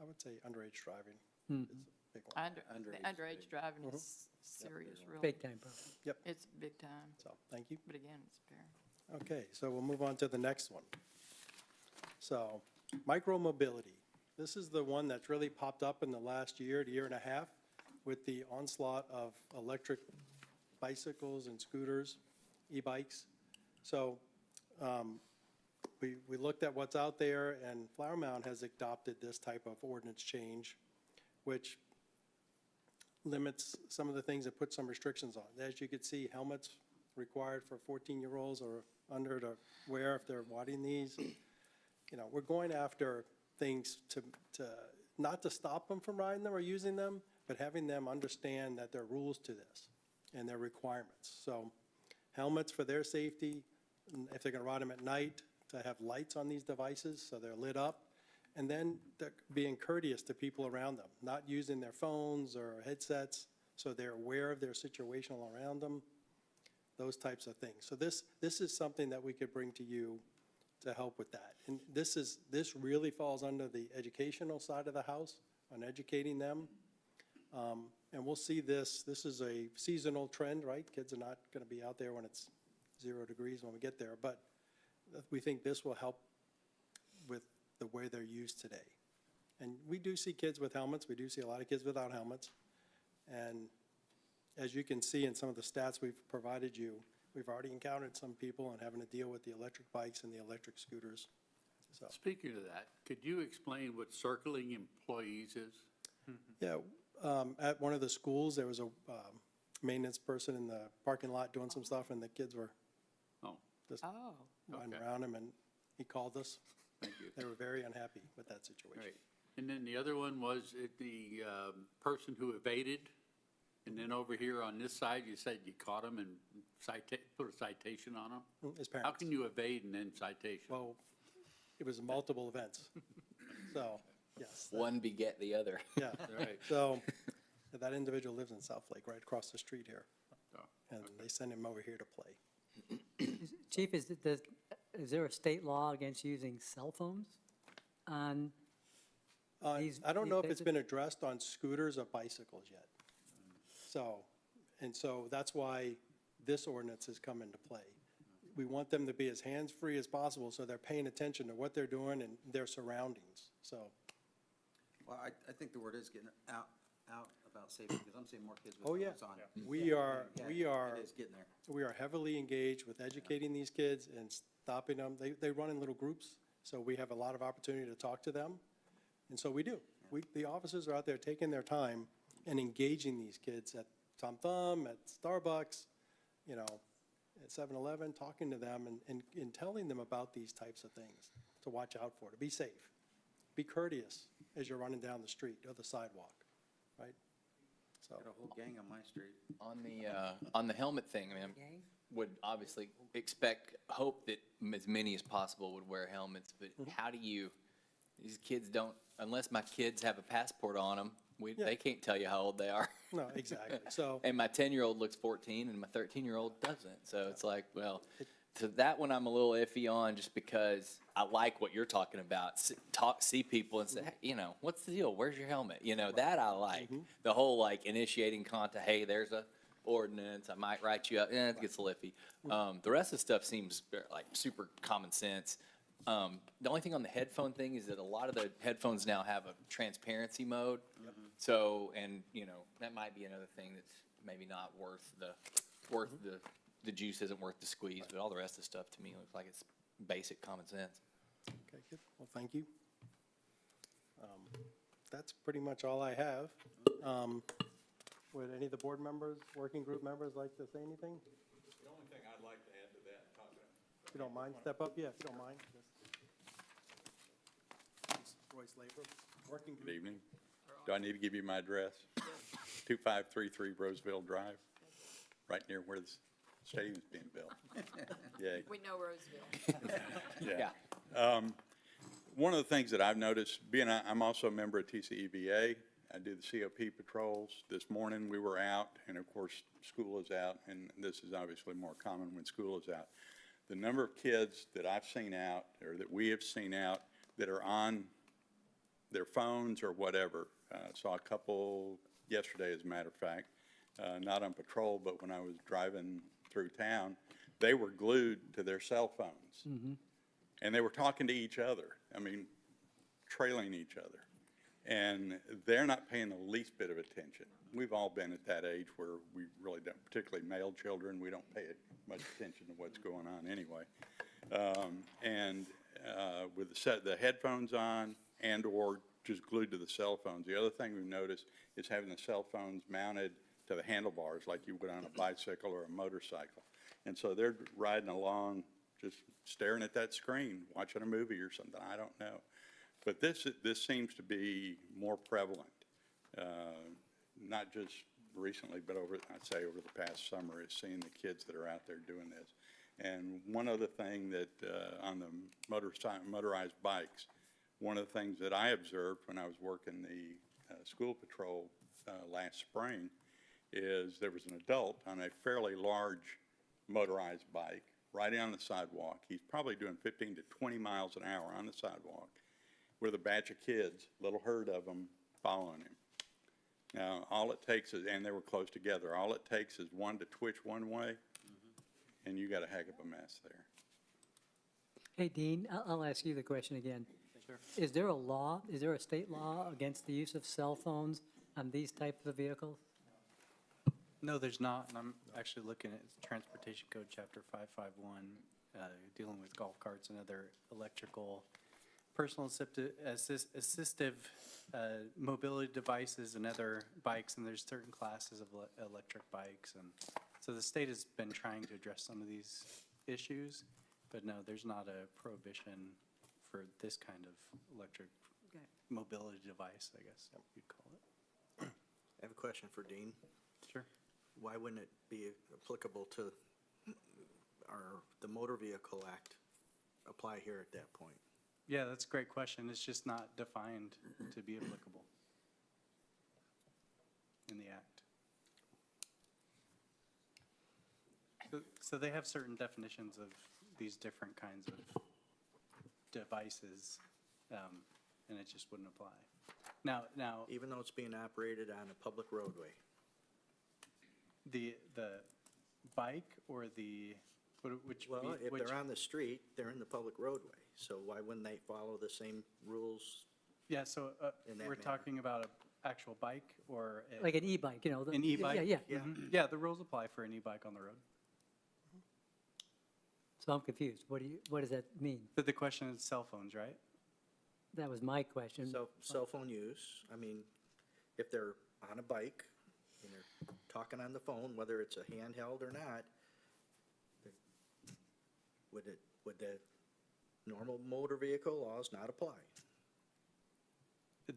I would say underage driving is a big one. The underage driving is serious, really. Big time problem. It's big time, So, thank you. but again, it's fair. Okay, so we'll move on to the next one. So, micro-mobility. This is the one that's really popped up in the last year to year and a half with the onslaught of electric bicycles and scooters, e-bikes. So, we looked at what's out there, and Flower Mound has adopted this type of ordinance change, which limits some of the things and puts some restrictions on. As you can see, helmets required for 14-year-olds or under to wear if they're wanting these. You know, we're going after things to not to stop them from riding them or using them, but having them understand that there are rules to this and their requirements. So helmets for their safety, and if they're going to ride them at night, to have lights on these devices so they're lit up, and then they're being courteous to people around them, not using their phones or headsets, so they're aware of their situation all around them, those types of things. So this is something that we could bring to you to help with that. And this really falls under the educational side of the house, on educating them. And we'll see this is a seasonal trend, right? Kids are not going to be out there when it's 0 degrees when we get there, but we think this will help with the way they're used today. And we do see kids with helmets. We do see a lot of kids without helmets. And as you can see in some of the stats we've provided you, we've already encountered some people and having to deal with the electric bikes and the electric scooters. So, Speaking of that, could you explain what circling employees is? yeah, at one of the schools, there was a maintenance person in the parking lot doing some stuff, and the kids were Oh, just Oh, running okay. around him, and he called us. thank you. They were very unhappy with that situation. Right. And then the other one was the person who evaded, and then over here on this side, you said you caught him and put a citation on him? His How parents. can you evade and then citation? Well, it was multiple events. So, yes. One beget the other. Yeah. Right. So that individual lives in South Lake, right across the street here. Oh, And they send him over here to play. Chief, is there a state law against using cell phones on, These- I don't know if these it's been addressed on scooters or bicycles yet. So that's why this ordinance has come into play. We want them to be as hands-free as possible, so they're paying attention to what they're doing and their surroundings, so. Well, I think the word is getting out about safety, because I'm seeing more kids Oh, with yeah. helmets on. We are, Yeah, It is getting there. we are heavily engaged with educating these kids and stopping them. They run in little groups, so we have a lot of opportunity to talk to them. And so we do. The officers are out there taking their time and engaging these kids at Tom Thumb, at Starbucks, you know, at 7-Eleven, talking to them and telling them about these types of things to watch out for, to be safe. Be courteous as you're running down the street or the sidewalk, right? So, Got a whole gang on my street. On the helmet thing, I mean, would obviously hope that as many as possible would wear helmets, but how do you, these kids don't, unless my kids have a passport on them, Yeah. they can't tell you how old they are. no, exactly. So, And my 10-year-old looks 14 and my 13-year-old doesn't, so it's like, well, So that one I'm a little iffy on, just because I like what you're talking about. See people and say, hey, you know, what's the deal? Where's your helmet? You know, that I like. The whole like initiating contact, hey, there's a ordinance, I might write you up, it gets a little iffy. The rest of the stuff seems like super common sense. The only thing on the headphone thing is that a lot of the headphones now have a transparency mode. So, and you know, that might be another thing that's maybe not worth the juice isn't worth the squeeze, but all the rest of the stuff to me looks like it's basic common sense. Okay, good. Well, thank you. That's pretty much all I have. Would any of the board members, working group members like to say anything? The only thing I'd like to add to that, talk about. If you don't mind, step up. Yeah, if you don't mind. Royce Labor, working Good group. evening. Do I need to give you my address? 2533 Roseville Drive, right near where the stadium's being built. Yay. We know Roseville. Yeah. One of the things that I've noticed, I'm also a member of TCEVA, I do the COP patrols. This morning, we were out, and of course, school is out, and this is obviously more common when school is out. The number of kids that I've seen out, or that we have seen out, that are on their phones or whatever. Saw a couple yesterday, as a matter of fact, not on patrol, but when I was driving through town, they were glued to their cell phones. And they were talking to each other, I mean, trailing each other. And they're not paying the least bit of attention. We've all been at that age where we really don't, particularly male children, we don't pay much attention to what's going on anyway. With the headphones on and/or just glued to the cell phones. The other thing we've noticed is having the cell phones mounted to the handlebars like you would on a bicycle or a motorcycle. And so they're riding along, just staring at that screen, watching a movie or something, I don't know. But this seems to be more prevalent, not just recently, but I'd say over the past summer, is seeing the kids that are out there doing this. And one other thing that on the motorized bikes, one of the things that I observed when I was working the school patrol last spring is there was an adult on a fairly large motorized bike right on the sidewalk. He's probably doing 15 to 20 miles an hour on the sidewalk with a batch of kids, little herd of them, following him. Now, all it takes is, and they were close together, all it takes is one to twitch one way, and you got a heck of a mess there. Hey, Dean, I'll ask you the question again. Sure. Is there a state law against the use of cell phones on these types of vehicles? No, there's not, and I'm actually looking at Transportation Code Chapter 551, dealing with golf carts and other electrical, personal assistive mobility devices and other bikes, and there's certain classes of electric bikes. And so the state has been trying to address some of these issues, but no, there's not a prohibition for this kind of electric mobility device, I guess you'd call it. I have a question for Dean. Sure. Why wouldn't it be applicable to the Motor Vehicle Act apply here at that point? Yeah, that's a great question. It's just not defined to be applicable in the act. So they have certain definitions of these different kinds of devices, and it just wouldn't apply. Now, Even though it's being operated on a public roadway? the bike or which? Well, if which- they're on the street, they're in the public roadway. So why wouldn't they follow the same rules? Yeah, so in that we're manner? talking about an actual bike or Like an e-bike, you know? an e-bike? Yeah. Yeah. Mhm. Yeah, the rules apply for an e-bike on the road. So I'm confused. What does that mean? But the question is cell phones, right? That was my question. So cell phone use, I mean, if they're on a bike and they're talking on the phone, whether it's a handheld or not, would the normal motor vehicle laws not apply?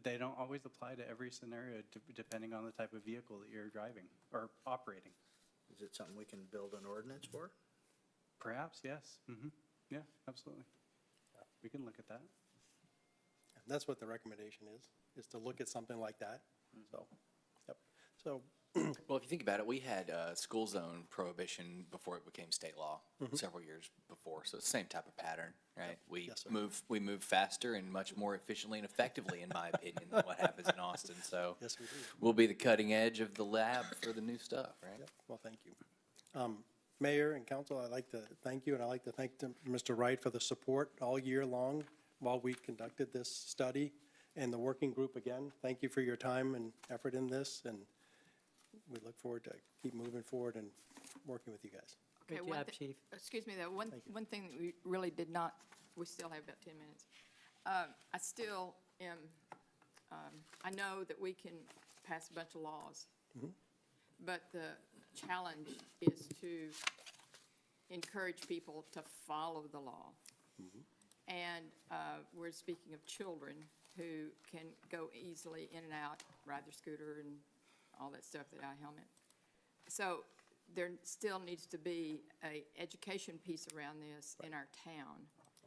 They don't always apply to every scenario, depending on the type of vehicle that you're driving or operating. Is it something we can build an ordinance for? Perhaps, yes. Yeah, absolutely. We can look at that. And that's what the recommendation is to look at something like that. So, yep. So Well, if you think about it, we had school zone prohibition before it became state law several years before. So it's the same type of pattern, right? Yes, sir. We move faster and much more efficiently and effectively, in my opinion, than what happens in Austin. So Yes, we do. we'll be the cutting edge of the lab for the new stuff, right? Yep. Well, thank you. Mayor and council, I'd like to thank you, and I'd like to thank Mr. Wright for the support all year long while we conducted this study, and the working group again. Thank you for your time and effort in this, and we look forward to keep moving forward and working with you guys. Great Okay, one job, thi- Chief. Excuse me, though, one you. thing that we really did not, we still have about 10 minutes. I still am, I know that we can pass a bunch of laws, but the challenge is to encourage people to follow the law. And we're speaking of children who can go easily in and out, ride their scooter and all that stuff, the eye helmet. So there still needs to be a education piece around this in our town.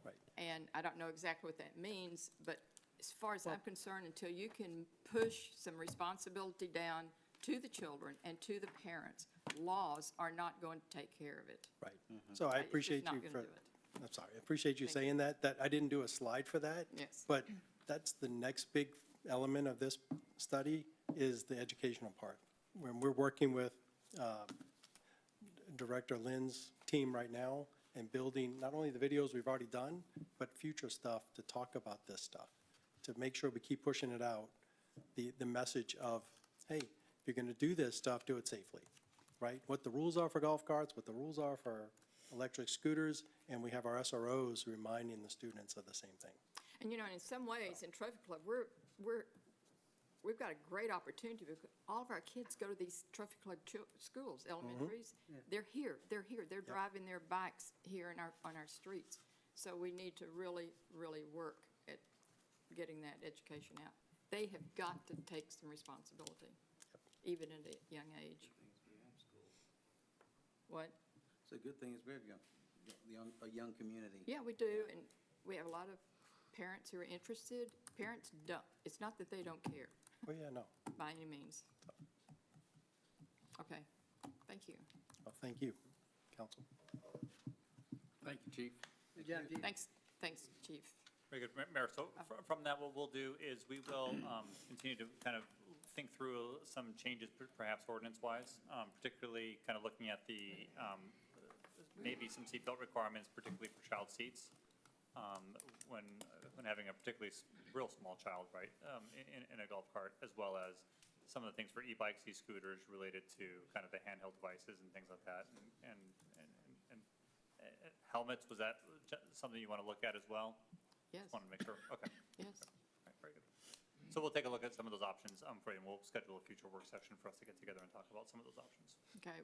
Right. And I don't know exactly what that means, but as far as I'm concerned, until you can push some responsibility down to the children and to the parents, laws are not going to take care of it. Right. So I It's just appreciate not you gonna for, do it. I'm sorry, I appreciate you Thank saying that I didn't do a slide for that. Yes. But that's the next big element of this study is the educational part. When we're working with Director Lynn's team right now and building not only the videos we've already done, but future stuff to talk about this stuff, to make sure we keep pushing it out, the message of, hey, if you're going to do this stuff, do it safely, right? What the rules are for golf carts, what the rules are for electric scooters, and we have our SROs reminding the students of the same thing. And, you know, in some ways, in Trophy Club, we've got a great opportunity because all of our kids go to these Trophy Club schools, elementaries. They're here, they're driving their bikes here on our streets. So we need to really, really work at getting that education out. They have got to take some responsibility, even at a young age. What? It's a good thing is we have a young community. Yeah, we do, and we have a lot of parents who are interested. Parents don't, it's not that they don't care, Oh, yeah, no. by any means. Okay, thank you. Well, thank you, council. Thank you, Chief. Good job, Chief. Thanks, Chief. Very good, Mayor. So from that, what we'll do is we will continue to kind of think through some changes, perhaps ordinance-wise, particularly kind of looking at the, maybe some seatbelt requirements, particularly for child seats, when having a particularly real small child, right, in a golf cart, as well as some of the things for e-bikes, e-scooters related to kind of the handheld devices and things like that. And helmets, was that something you want to look at as well? Yes, Just wanted to make sure, okay. yes. All right, very good. So we'll take a look at some of those options for you, and we'll schedule a future work session for us to get together and talk about some of those options. Okay,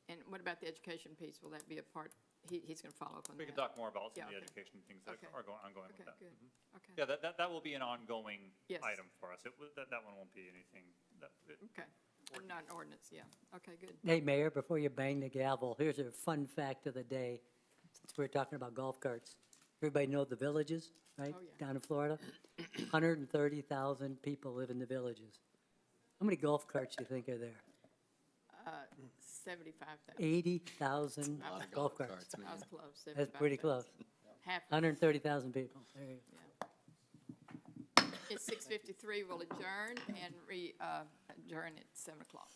and what about the education piece? Will that be a part, he's going to follow up on that? We can talk more about some of Yeah, the okay. education things that Okay. are ongoing Okay, with that. good, Mhm. okay. Yeah, that will be an ongoing Yes. item for us. That one won't be anything, Okay, not an ordinance, yeah, okay, good. Hey, Mayor, before you bang the gavel, here's a fun fact of the day, since we're talking about golf carts. Everybody know the Villages, right? Oh, yeah. Down in Florida? 130,000 people live in the Villages. How many golf carts do you think are there? 75,000. 80,000 A lot of golf carts. I was close. That's pretty 75,000. close. Half, 130,000 people. There you go. yeah. It's 6:53, we'll adjourn and adjourn at 7 o'clock.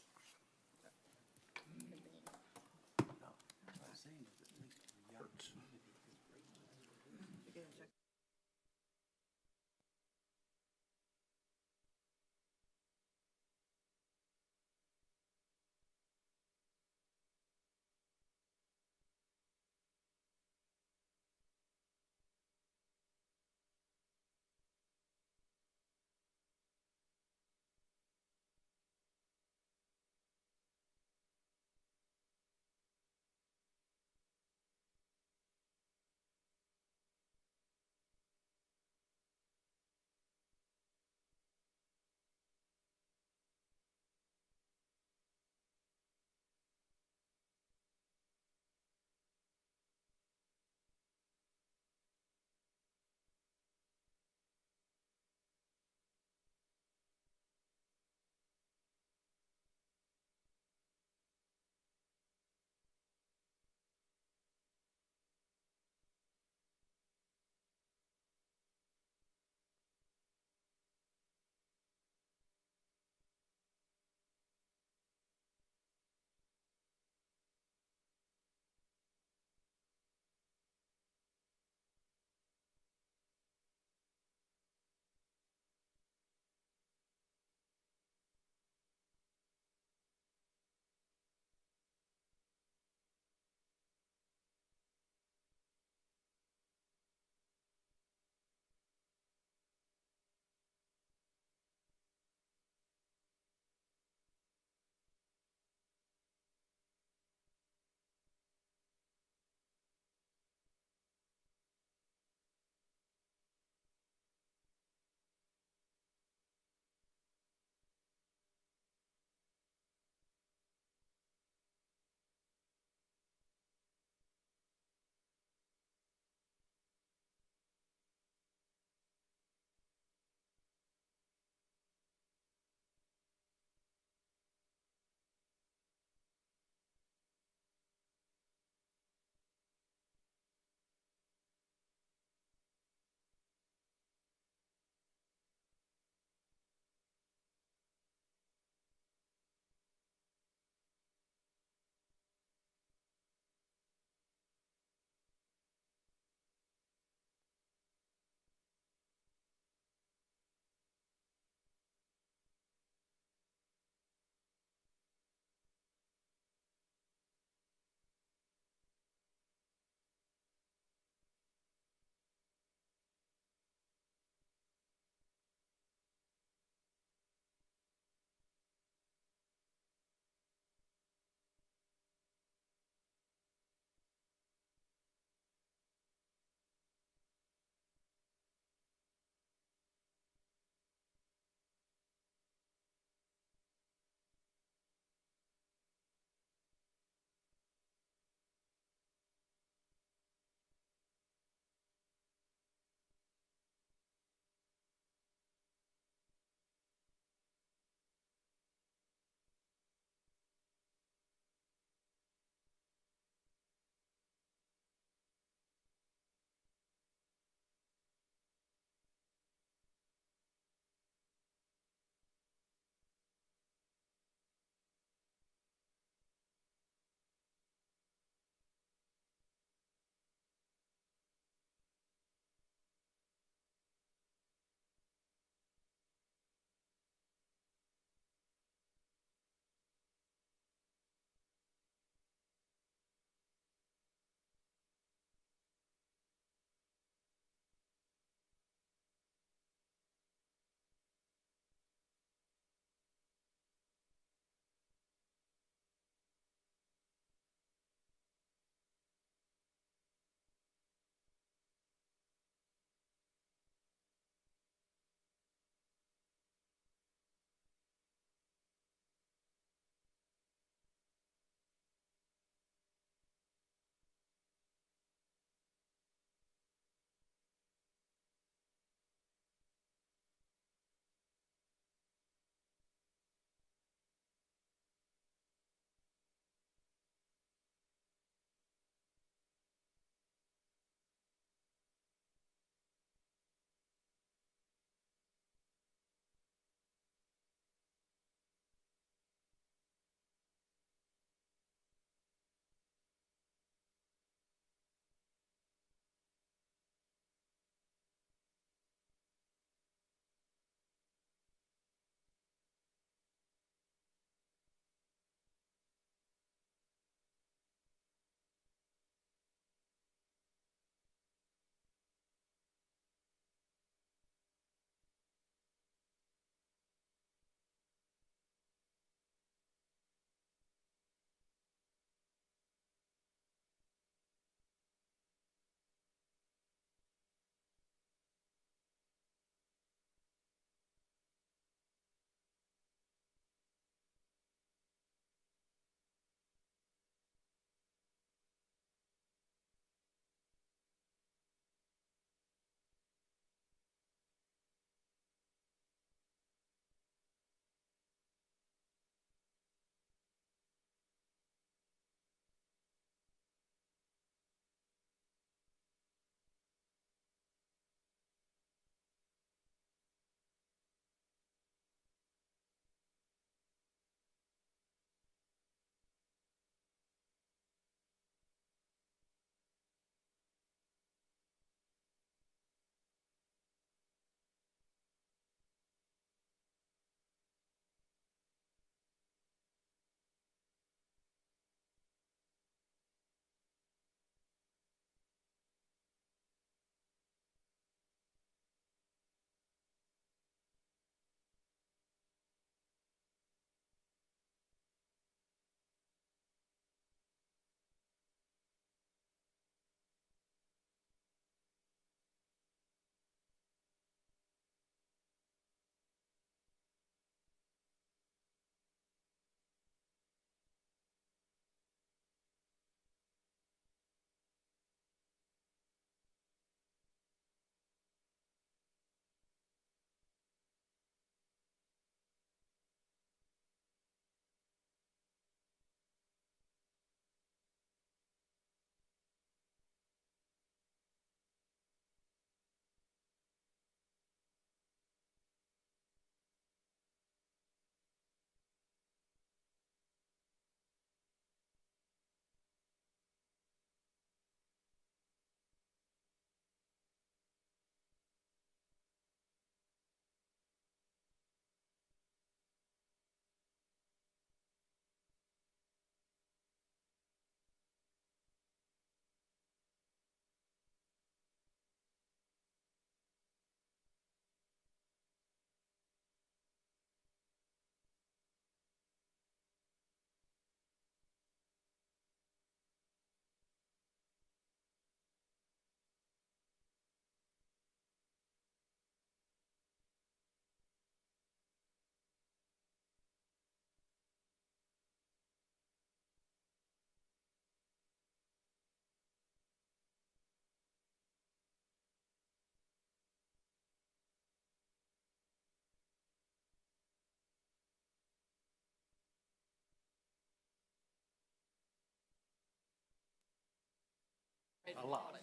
A lot.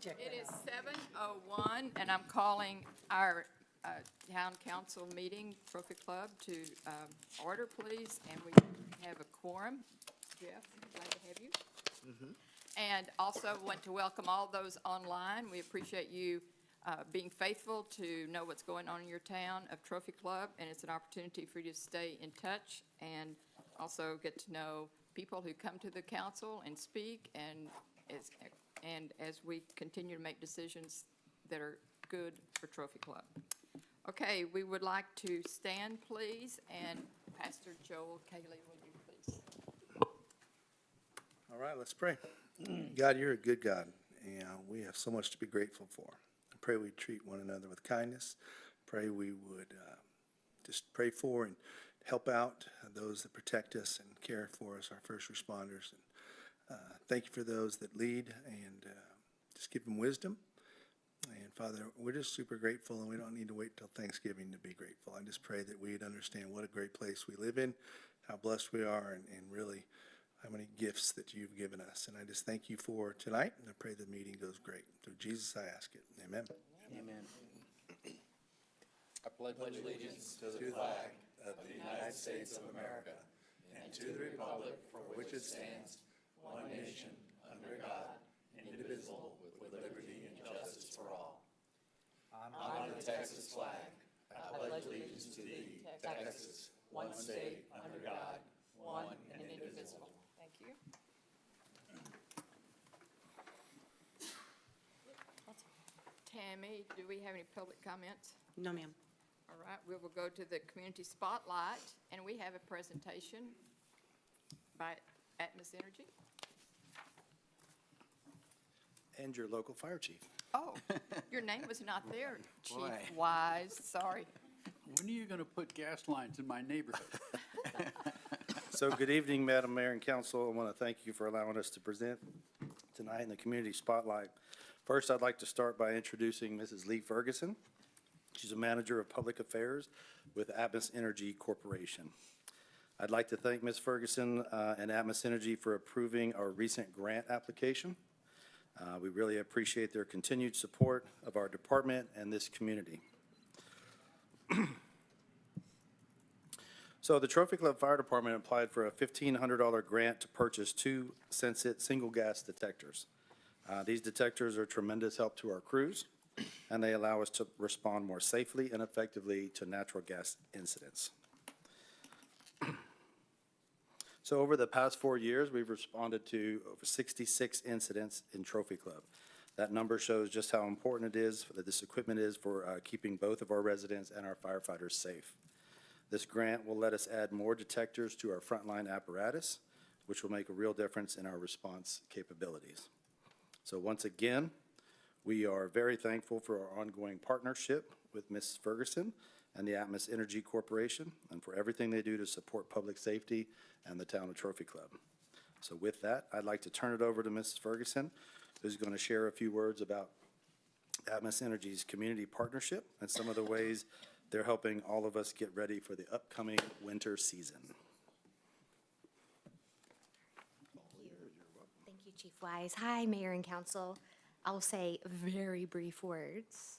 It is 7:01, and I'm calling our town council meeting, Trophy Club, to order, please. And we have a quorum. Jeff, glad to have you. And also want to welcome all those online. We appreciate you being faithful to know what's going on in your town of Trophy Club, and it's an opportunity for you to stay in touch and also get to know people who come to the council and speak, and as we continue to make decisions that are good for Trophy Club. Okay, we would like to stand, please, and Pastor Joel Cayley, will you please? All right, let's pray. God, you're a good God, and we have so much to be grateful for. I pray we treat one another with kindness. Pray we would just pray for and help out those that protect us and care for us, our first responders. And thank you for those that lead, and just give them wisdom. And Father, we're just super grateful, and we don't need to wait till Thanksgiving to be grateful. I just pray that we'd understand what a great place we live in, how blessed we are, and really how many gifts that you've given us. And I just thank you for tonight, and I pray the meeting goes great. Through Jesus, I ask it. Amen. Amen. I pledge allegiance To the flag of the United States of America and to the republic for which it stands, one nation, under God, indivisible, with liberty and justice for all. On the Texas flag, I pledge allegiance to thee, Texas, one state, under God, one and indivisible. Thank you. Tammy, do we have any public comments? No, ma'am. All right, we will go to the community spotlight, and we have a presentation by Atmos Energy. And your local fire chief. Oh, your name was not there, Chief Boy. Wise, sorry. When are you going to put gas lines in my neighborhood? So good evening, Madam Mayor and Council. I want to thank you for allowing us to present tonight in the Community Spotlight. First, I'd like to start by introducing Mrs. Lee Ferguson. She's a Manager of Public Affairs with Atmos Energy Corporation. I'd like to thank Ms. Ferguson and Atmos Energy for approving our recent grant application. We really appreciate their continued support of our department and this community. So the Trophy Club Fire Department applied for a $1,500 grant to purchase 2 Sensit single gas detectors. These detectors are tremendous help to our crews, and they allow us to respond more safely and effectively to natural gas incidents. So over the past 4 years, we've responded to over 66 incidents in Trophy Club. That number shows just how important it is that this equipment is for keeping both of our residents and our firefighters safe. This grant will let us add more detectors to our frontline apparatus, which will make a real difference in our response capabilities. So once again, we are very thankful for our ongoing partnership with Ms. Ferguson and the Atmos Energy Corporation, and for everything they do to support public safety and the town of Trophy Club. So with that, I'd like to turn it over to Ms. Ferguson, who's going to share a few words about Atmos Energy's community partnership and some of the ways they're helping all of us get ready for the upcoming winter season. Thank you, Chief Wise. Hi, Mayor and Council. I'll say very brief words.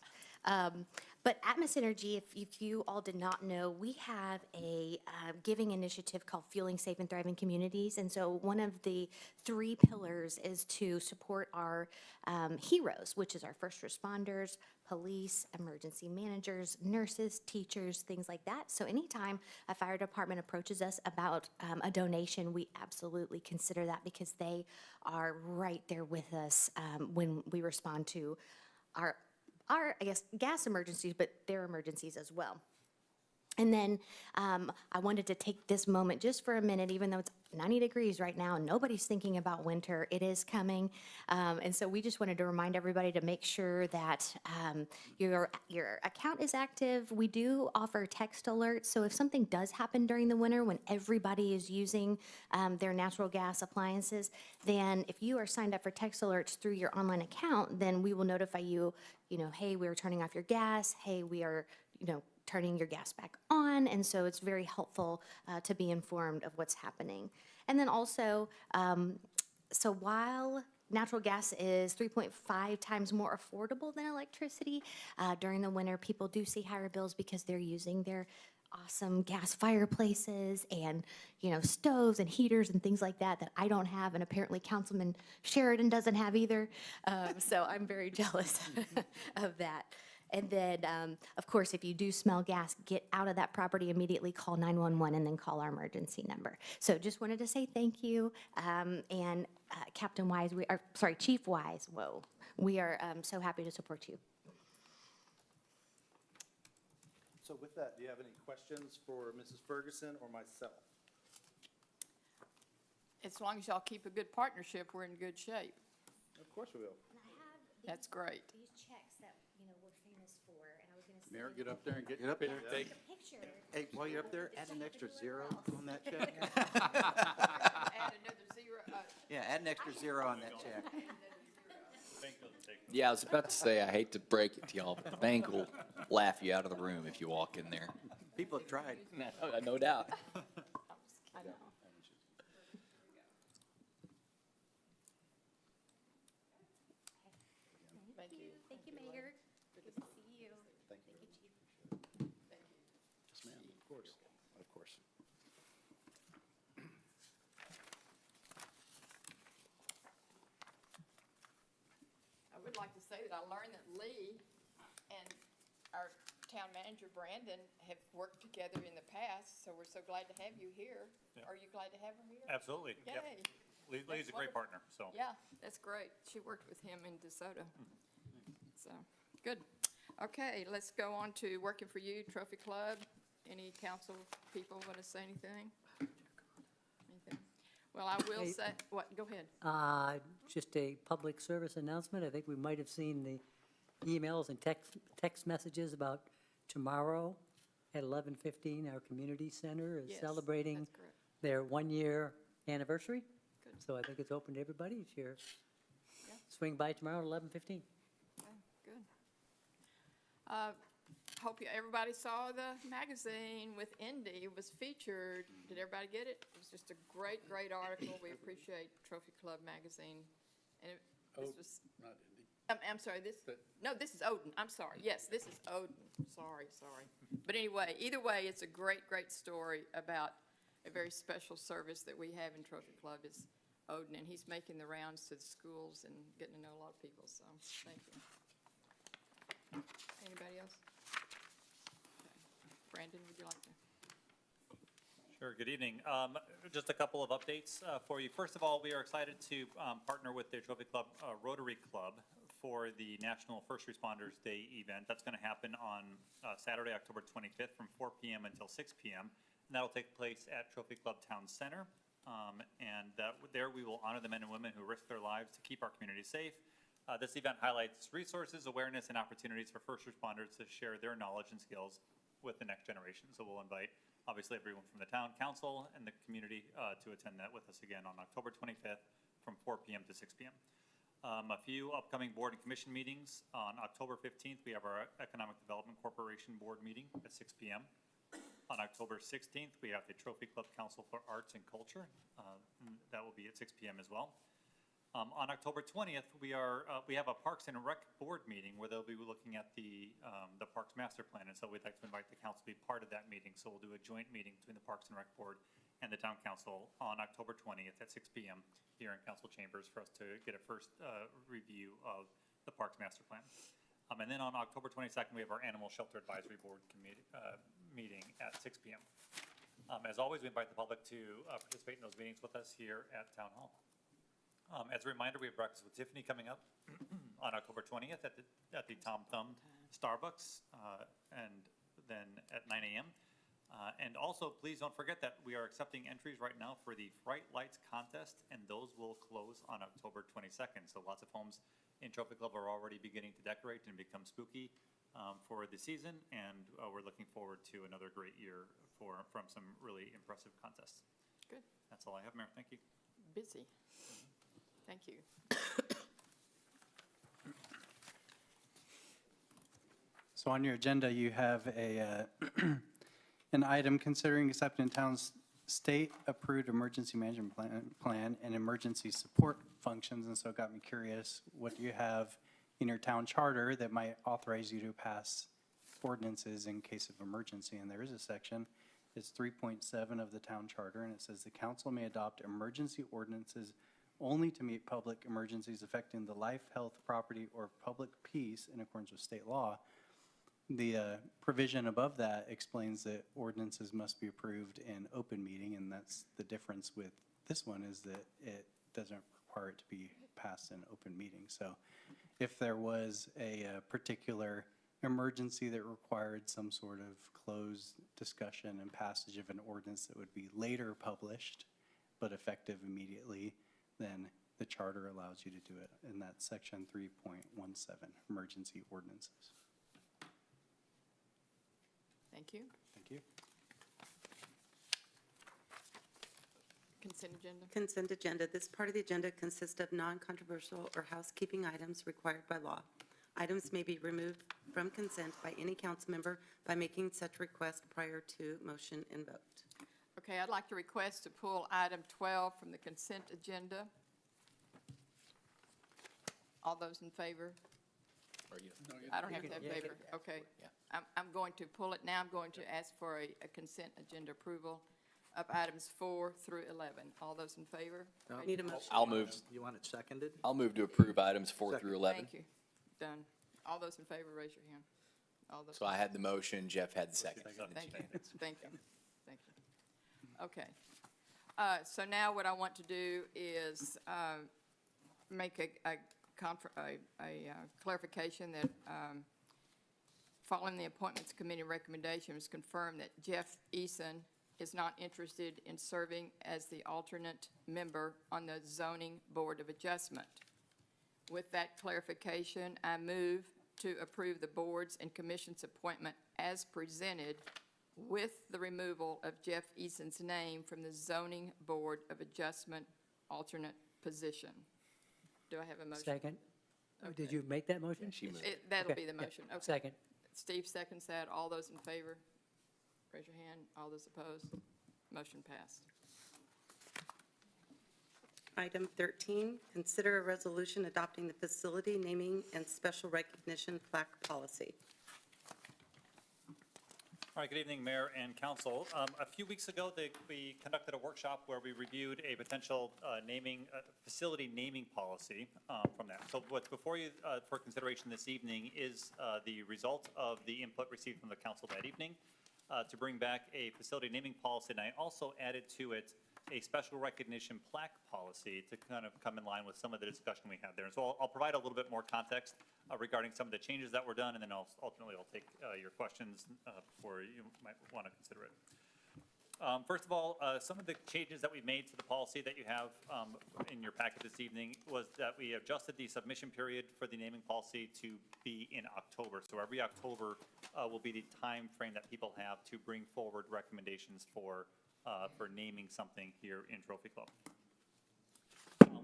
But Atmos Energy, if you all did not know, we have a giving initiative called Fueling Safe and Thriving Communities. And so one of the 3 pillars is to support our heroes, which is our first responders, police, emergency managers, nurses, teachers, things like that. So anytime a fire department approaches us about a donation, we absolutely consider that, because they are right there with us when we respond to our, I guess, gas emergencies, but their emergencies as well. And then I wanted to take this moment just for a minute, even though it's 90 degrees right now and nobody's thinking about winter, it is coming. And so we just wanted to remind everybody to make sure that your account is active. We do offer text alerts. So if something does happen during the winter when everybody is using their natural gas appliances, then if you are signed up for text alerts through your online account, then we will notify you, hey, we're turning off your gas. Hey, we are, turning your gas back on. And so it's very helpful to be informed of what's happening. And then also, so while natural gas is 3.5 times more affordable than electricity. During the winter, people do see higher bills because they're using their awesome gas fireplaces and, stoves and heaters and things like that I don't have, and apparently Councilman Sheridan doesn't have either. So I'm very jealous of that. And then, of course, if you do smell gas, get out of that property immediately, call 911, and then call our emergency number. So just wanted to say thank you. And Captain Wise, Chief Wise, we are so happy to support you. So with that, do you have any questions for Mrs. Ferguson or myself? As long as y'all keep a good partnership, we're in good shape. Of course we will. That's great. These checks that, we're famous for, and I was going to say. Mayor, get up there and get Get up there, take. Take a picture. Hey, while you're up there, add an extra zero on that check. Add another zero. Yeah, add an extra zero on that check. Yeah, I was about to say, I hate to break it to y'all, but the bank will laugh you out of the room if you walk in there. People have tried. No doubt. I know. Thank you. Thank you, Mayor. Good to see you. Thank you. Chief. Yes, ma'am, of course, of course. I would like to say that I learned that Lee and our town manager, Brandon, have worked together in the past, so we're so glad to have you here. Yeah. Are you glad to have her here? Absolutely. Yep. Yay. Lee's a great partner, so. Yeah, that's great. She worked with him in DeSoto. So, good. Okay, let's go on to working for you, Trophy Club. Any council people want to say anything? Anything? Well, I will Hey. say, what, go ahead. Just a public service announcement. I think we might have seen the emails and text messages about tomorrow at 11:15. Our community center is Yes, celebrating that's correct. their 1-year anniversary. Good. So I think it's open to everybody. If you're, Yeah. swing by tomorrow at 11:15. Okay, good. Hope everybody saw the magazine with Indy. It was featured. Did everybody get it? It was just a great, great article. We appreciate Trophy Club Magazine. And this was, Not Indy. I'm sorry, this is Odin. I'm sorry. Yes, this is Odin. Sorry. But anyway, either way, it's a great, great story about a very special service that we have in Trophy Club is Odin, and he's making the rounds to the schools and getting to know a lot of people, so thank you. Anybody else? Okay. Brandon, would you like to? Sure, good evening. Just a couple of updates for you. First of all, we are excited to partner with the Trophy Club Rotary Club for the National First Responders Day event. That's going to happen on Saturday, October 25th from 4 p.m. until 6 p.m. And that'll take place at Trophy Club Town Center. There we will honor the men and women who risk their lives to keep our community safe. This event highlights resources, awareness, and opportunities for first responders to share their knowledge and skills with the next generation. So we'll invite, obviously, everyone from the town council and the community to attend that with us again on October 25th from 4 p.m. to 6 p.m. A few upcoming board and commission meetings. On October 15th, we have our Economic Development Corporation Board meeting at 6 p.m. On October 16th, we have the Trophy Club Council for Arts and Culture. That will be at 6 p.m. as well. On October 20th, we have a Parks and Rec Board meeting where they'll be looking at the Parks Master Plan, and so we'd like to invite the council to be part of that meeting. So we'll do a joint meeting between the Parks and Rec Board and the Town Council on October 20th at 6 p.m. here in council chambers for us to get a first review of the Parks Master Plan. And then on October 22nd, we have our Animal Shelter Advisory Board meeting at 6 p.m. As always, we invite the public to participate in those meetings with us here at Town Hall. As a reminder, we have Breakfast with Tiffany coming up on October 20th at the Tom Thumb Starbucks, and then at 9 a.m. And also, please don't forget that we are accepting entries right now for the Fright Lights contest, and those will close on October 22nd. So lots of homes in Trophy Club are already beginning to decorate and become spooky for the season, and we're looking forward to another great year from some really impressive contests. Good. That's all I have, Mayor. Thank you. Busy. Thank you. So on your agenda, you have an item considering accepting town's state-approved emergency management plan and emergency support functions, and so it got me curious, what do you have in your town charter that might authorize you to pass ordinances in case of emergency? And there is a section, it's 3.7 of the town charter, and it says, "The council may adopt emergency ordinances only to meet public emergencies affecting the life, health, property, or public peace in accordance with state law." The provision above that explains that ordinances must be approved in open meeting, and that's the difference with this one, is that it doesn't require it to be passed in open meeting. So if there was a particular emergency that required some sort of closed discussion and passage of an ordinance that would be later published but effective immediately, then the charter allows you to do it, and that's section 3.17, emergency ordinances. Thank you. Thank you. Consent agenda. Consent agenda. This part of the agenda consists of non-controversial or housekeeping items required by law. Items may be removed from consent by any council member by making such request prior to motion and vote. Okay, I'd like to request to pull item 12 from the consent agenda. All those in favor? Or you- I don't have to have favor, okay. Yeah. I'm going to pull it now. I'm going to ask for a consent agenda approval of items 4 through 11. All those in favor? No. Need a motion? I'll move, You want it seconded? I'll move to approve items 4 through 11. Thank you. Done. All those in favor, raise your hand. All those. So I had the motion, Jeff had the second. Thank you, thank you, thank you. Okay. So now what I want to do is make a clarification that following the Appointments Committee recommendation, it was confirmed that Jeff Eason is not interested in serving as the alternate member on the Zoning Board of Adjustment. With that clarification, I move to approve the board's and commission's appointment as presented with the removal of Jeff Eason's name from the Zoning Board of Adjustment alternate position. Do I have a motion? Second. Oh, did Okay. you make that motion? She moved. That'll Okay, be the yeah, motion. Okay. Second. Steve seconds that. All those in favor? Raise your hand. All those opposed? Motion passed. Item 13, consider a resolution adopting the facility naming and special recognition plaque policy. All right, good evening, Mayor and Council. A few weeks ago, we conducted a workshop where we reviewed a potential facility naming policy from that. So what's before you for consideration this evening is the result of the input received from the council that evening to bring back a facility naming policy, and I also added to it a special recognition plaque policy to kind of come in line with some of the discussion we had there. And so I'll provide a little bit more context regarding some of the changes that were done, and then ultimately I'll take your questions before you might want to consider it. First of all, some of the changes that we made to the policy that you have in your packet this evening was that we adjusted the submission period for the naming policy to be in October. So every October will be the time frame that people have to bring forward recommendations for naming something here in Trophy Club.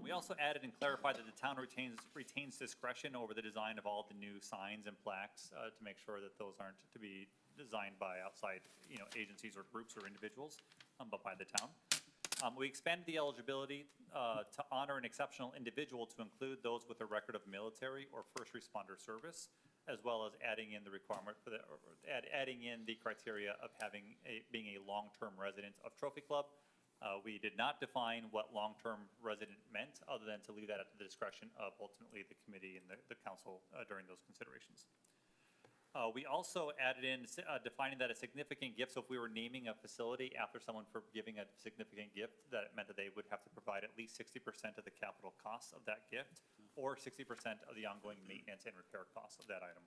We also added and clarified that the town retains discretion over the design of all the new signs and plaques to make sure that those aren't to be designed by outside, agencies or groups or individuals, but by the town. We expanded the eligibility to honor an exceptional individual to include those with a record of military or first responder service, as well as adding in the requirement for adding in the criteria of being a long-term resident of Trophy Club. We did not define what long-term resident meant, other than to leave that at the discretion of ultimately the committee and the council during those considerations. We also added in defining that a significant gift, so if we were naming a facility after someone for giving a significant gift, that it meant that they would have to provide at least 60% of the capital costs of that gift, or 60% of the ongoing maintenance and repair costs of that item.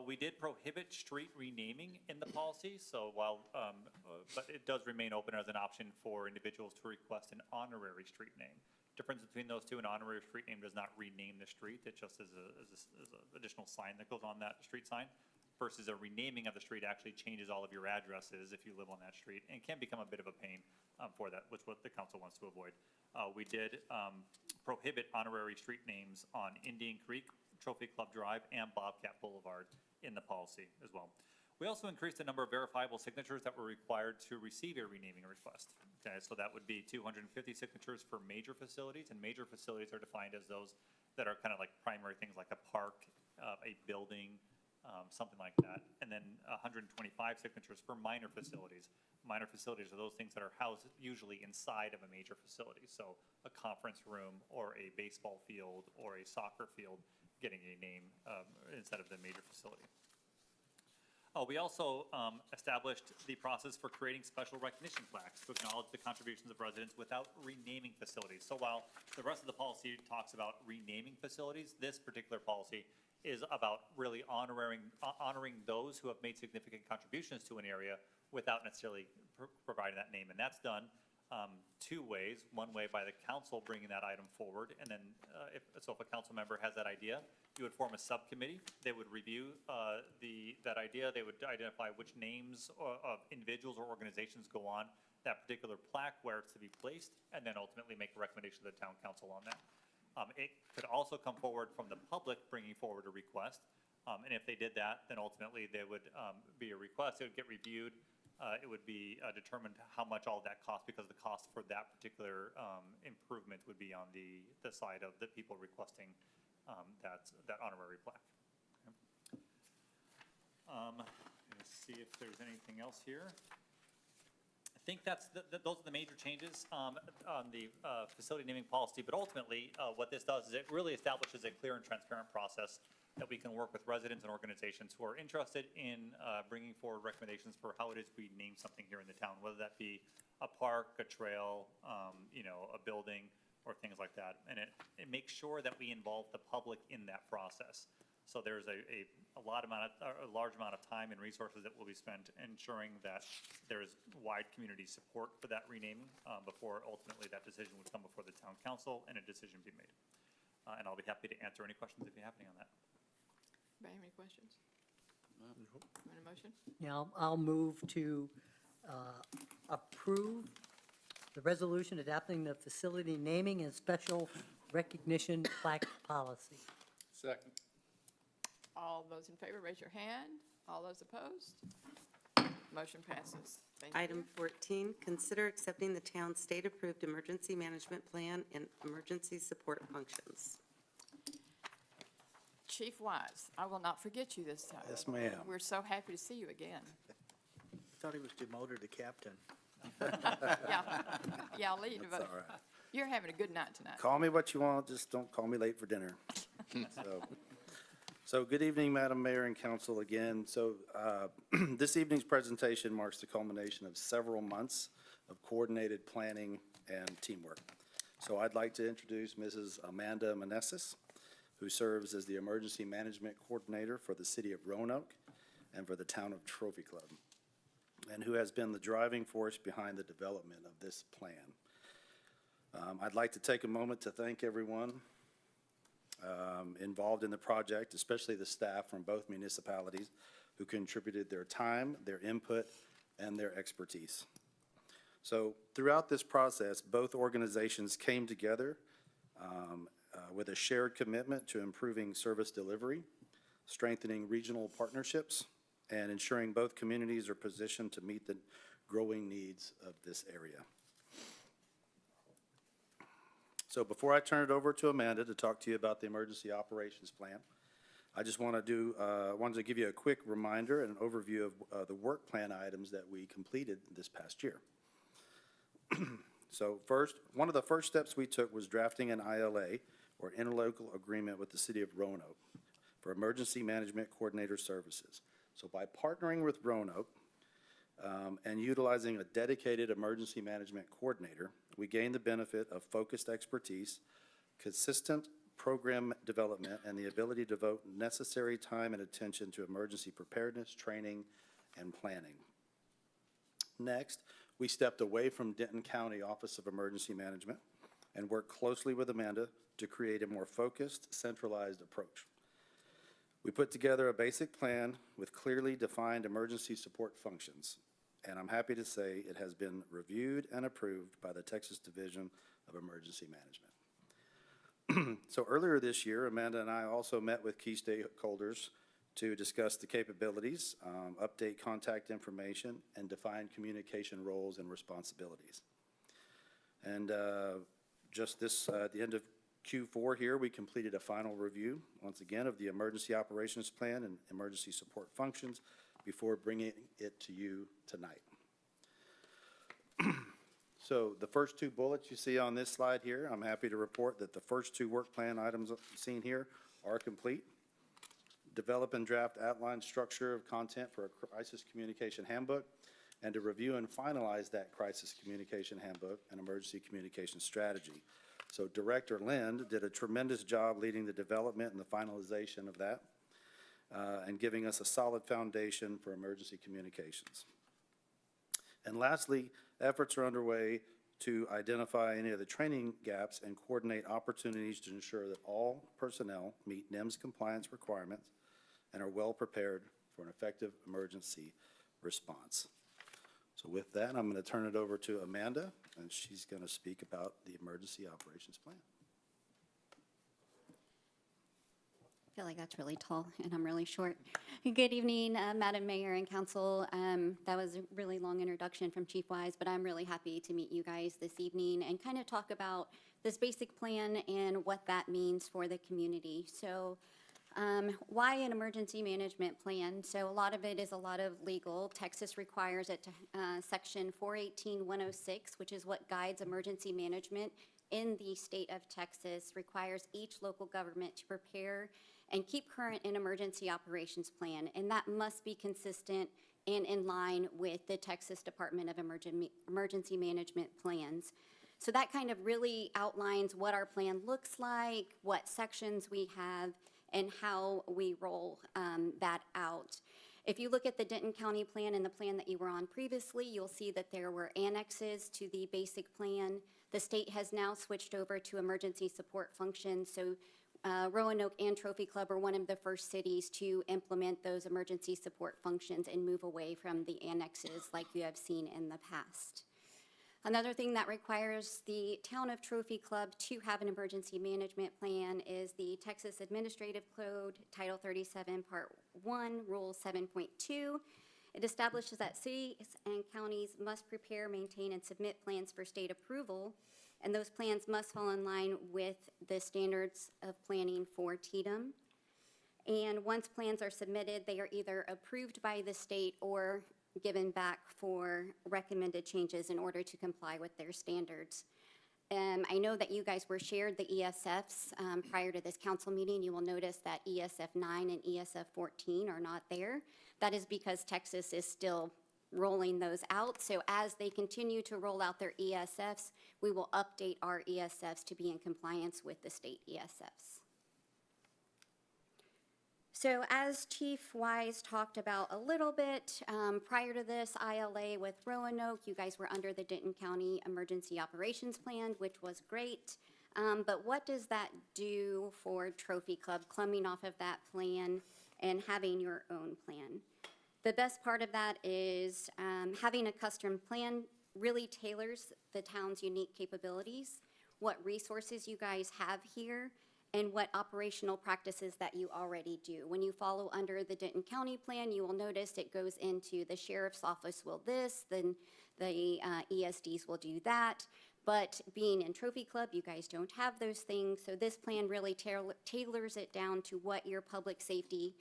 We did prohibit street renaming in the policy, so but it does remain open as an option for individuals to request an honorary street name. Difference between those two, an honorary street name does not rename the street, it just is an additional sign that goes on that street sign, versus a renaming of the street actually changes all of your addresses if you live on that street, and can become a bit of a pain for that, which what the council wants to avoid. We did prohibit honorary street names on Indian Creek, Trophy Club Drive, and Bobcat Boulevard in the policy as well. We also increased the number of verifiable signatures that were required to receive a renaming request. Okay, so that would be 250 signatures for major facilities, and major facilities are defined as those that are kind of like primary things like a park, a building, something like that. And then 125 signatures for minor facilities. Minor facilities are those things that are housed usually inside of a major facility. So a conference room or a baseball field or a soccer field getting a name instead of the major facility. We also established the process for creating special recognition plaques to acknowledge the contributions of residents without renaming facilities. So while the rest of the policy talks about renaming facilities, this particular policy is about really honoring those who have made significant contributions to an area without necessarily providing that name. And that's done two ways. One way by the council bringing that item forward, and then if a council member has that idea, you would form a subcommittee. They would review that idea. They would identify which names of individuals or organizations go on that particular plaque, where it's to be placed, and then ultimately make a recommendation to the town council on that. It could also come forward from the public bringing forward a request. And if they did that, then ultimately there would be a request. It would get reviewed. It would be determined how much all that costs, because the cost for that particular improvement would be on the side of the people requesting that honorary plaque. Okay. Let's see if there's anything else here. I think those are the major changes on the facility naming policy, but ultimately what this does is it really establishes a clear and transparent process that we can work with residents and organizations who are interested in bringing forward recommendations for how it is we name something here in the town, whether that be a park, a trail, a building, or things like that. And it makes sure that we involve the public in that process. So there's a large amount of time and resources that will be spent ensuring that there is wide community support for that renaming before ultimately that decision would come before the town council and a decision be made. And I'll be happy to answer any questions if you have any on that. Anybody have any questions? Want a motion? Yeah, I'll move to approve the resolution adopting the facility naming and special recognition plaque policy. Second. All those in favor, raise your hand. All those opposed? Motion passes. Thank you. Item 14, consider accepting the town's state-approved emergency management plan and emergency support functions. Chief Wise, I will not forget you this time. Yes, ma'am. We're so happy to see you again. I thought he was demoted to captain. Yeah, I'll leave. That's all right. You're having a good night tonight. Call me what you want, just don't call me late for dinner. So good evening, Madam Mayor and Council again. So this evening's presentation marks the culmination of several months of coordinated planning and teamwork. So I'd like to introduce Mrs. Amanda Manessis, who serves as the Emergency Management Coordinator for the City of Roanoke and for the Town of Trophy Club, and who has been the driving force behind the development of this plan. I'd like to take a moment to thank everyone involved in the project, especially the staff from both municipalities who contributed their time, their input, and their expertise. So throughout this process, both organizations came together with a shared commitment to improving service delivery, strengthening regional partnerships, and ensuring both communities are positioned to meet the growing needs of this area. So before I turn it over to Amanda to talk to you about the emergency operations plan, I just wanted to give you a quick reminder and an overview of the work plan items that we completed this past year. So first, one of the first steps we took was drafting an ILA, or interlocal agreement, with the City of Roanoke for emergency management coordinator services. So by partnering with Roanoke and utilizing a dedicated emergency management coordinator, we gained the benefit of focused expertise, consistent program development, and the ability to devote necessary time and attention to emergency preparedness, training, and planning. Next, we stepped away from Denton County Office of Emergency Management and worked closely with Amanda to create a more focused, centralized approach. We put together a basic plan with clearly defined emergency support functions, and I'm happy to say it has been reviewed and approved by the Texas Division of Emergency Management. So earlier this year, Amanda and I also met with key stakeholders to discuss the capabilities, update contact information, and define communication roles and responsibilities. And just this, at the end of Q4 here, we completed a final review, once again, of the emergency operations plan and emergency support functions before bringing it to you tonight. So the first two bullets you see on this slide here, I'm happy to report that the first two work plan items seen here are complete. Develop and draft outline structure of content for a crisis communication handbook, and to review and finalize that crisis communication handbook and emergency communication strategy. So Director Lind did a tremendous job leading the development and the finalization of that, and giving us a solid foundation for emergency communications. And lastly, efforts are underway to identify any of the training gaps and coordinate opportunities to ensure that all personnel meet NIMS compliance requirements and are well prepared for an effective emergency response. So with that, I'm going to turn it over to Amanda, and she's going to speak about the emergency operations plan. I feel like that's really tall, and I'm really short. Good evening, Madam Mayor and Council. That was a really long introduction from Chief Wise, but I'm really happy to meet you guys this evening and kind of talk about this basic plan and what that means for the community. So why an emergency management plan? So a lot of it is a lot of legal. Texas requires it to Section 418-106, which is what guides emergency management in the state of Texas, requires each local government to prepare and keep current an emergency operations plan, and that must be consistent and in line with the Texas Department of Emergency Management plans. So that kind of really outlines what our plan looks like, what sections we have, and how we roll that out. If you look at the Denton County plan and the plan that you were on previously, you'll see that there were annexes to the basic plan. The state has now switched over to emergency support functions, so Roanoke and Trophy Club are one of the first cities to implement those emergency support functions and move away from the annexes like you have seen in the past. Another thing that requires the town of Trophy Club to have an emergency management plan is the Texas Administrative Code, Title 37, Part 1, Rule 7.2. It establishes that cities and counties must prepare, maintain, and submit plans for state approval, and those plans must fall in line with the standards of planning for TDM. And once plans are submitted, they are either approved by the state or given back for recommended changes in order to comply with their standards. I know that you guys were shared the ESFs prior to this council meeting. You will notice that ESF 9 and ESF 14 are not there. That is because Texas is still rolling those out. So as they continue to roll out their ESFs, we will update our ESFs to be in compliance with the state ESFs. So as Chief Wise talked about a little bit, prior to this ILA with Roanoke, you guys were under the Denton County Emergency Operations Plan, which was great. But what does that do for Trophy Club, coming off of that plan and having your own plan? The best part of that is having a custom plan really tailors the town's unique capabilities, what resources you guys have here, and what operational practices that you already do. When you follow under the Denton County plan, you will notice it goes into the sheriff's office will this, then the ESDs will do that. But being in Trophy Club, you guys don't have those things, so this plan really tailors it down to what your public safety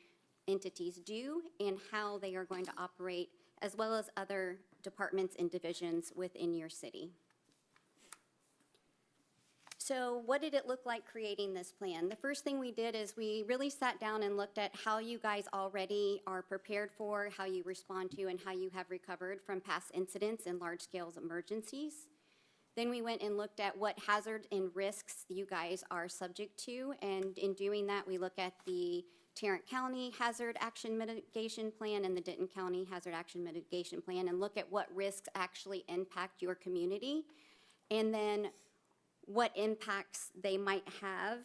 entities do and how they are going to operate, as well as other departments and divisions within your city. So what did it look like creating this plan? The first thing we did is we really sat down and looked at how you guys already are prepared for, how you respond to, and how you have recovered from past incidents and large-scale emergencies. Then we went and looked at what hazard and risks you guys are subject to, and in doing that, we look at the Tarrant County Hazard Action Mitigation Plan and the Denton County Hazard Action Mitigation Plan, and look at what risks actually impact your community, and then what impacts they might have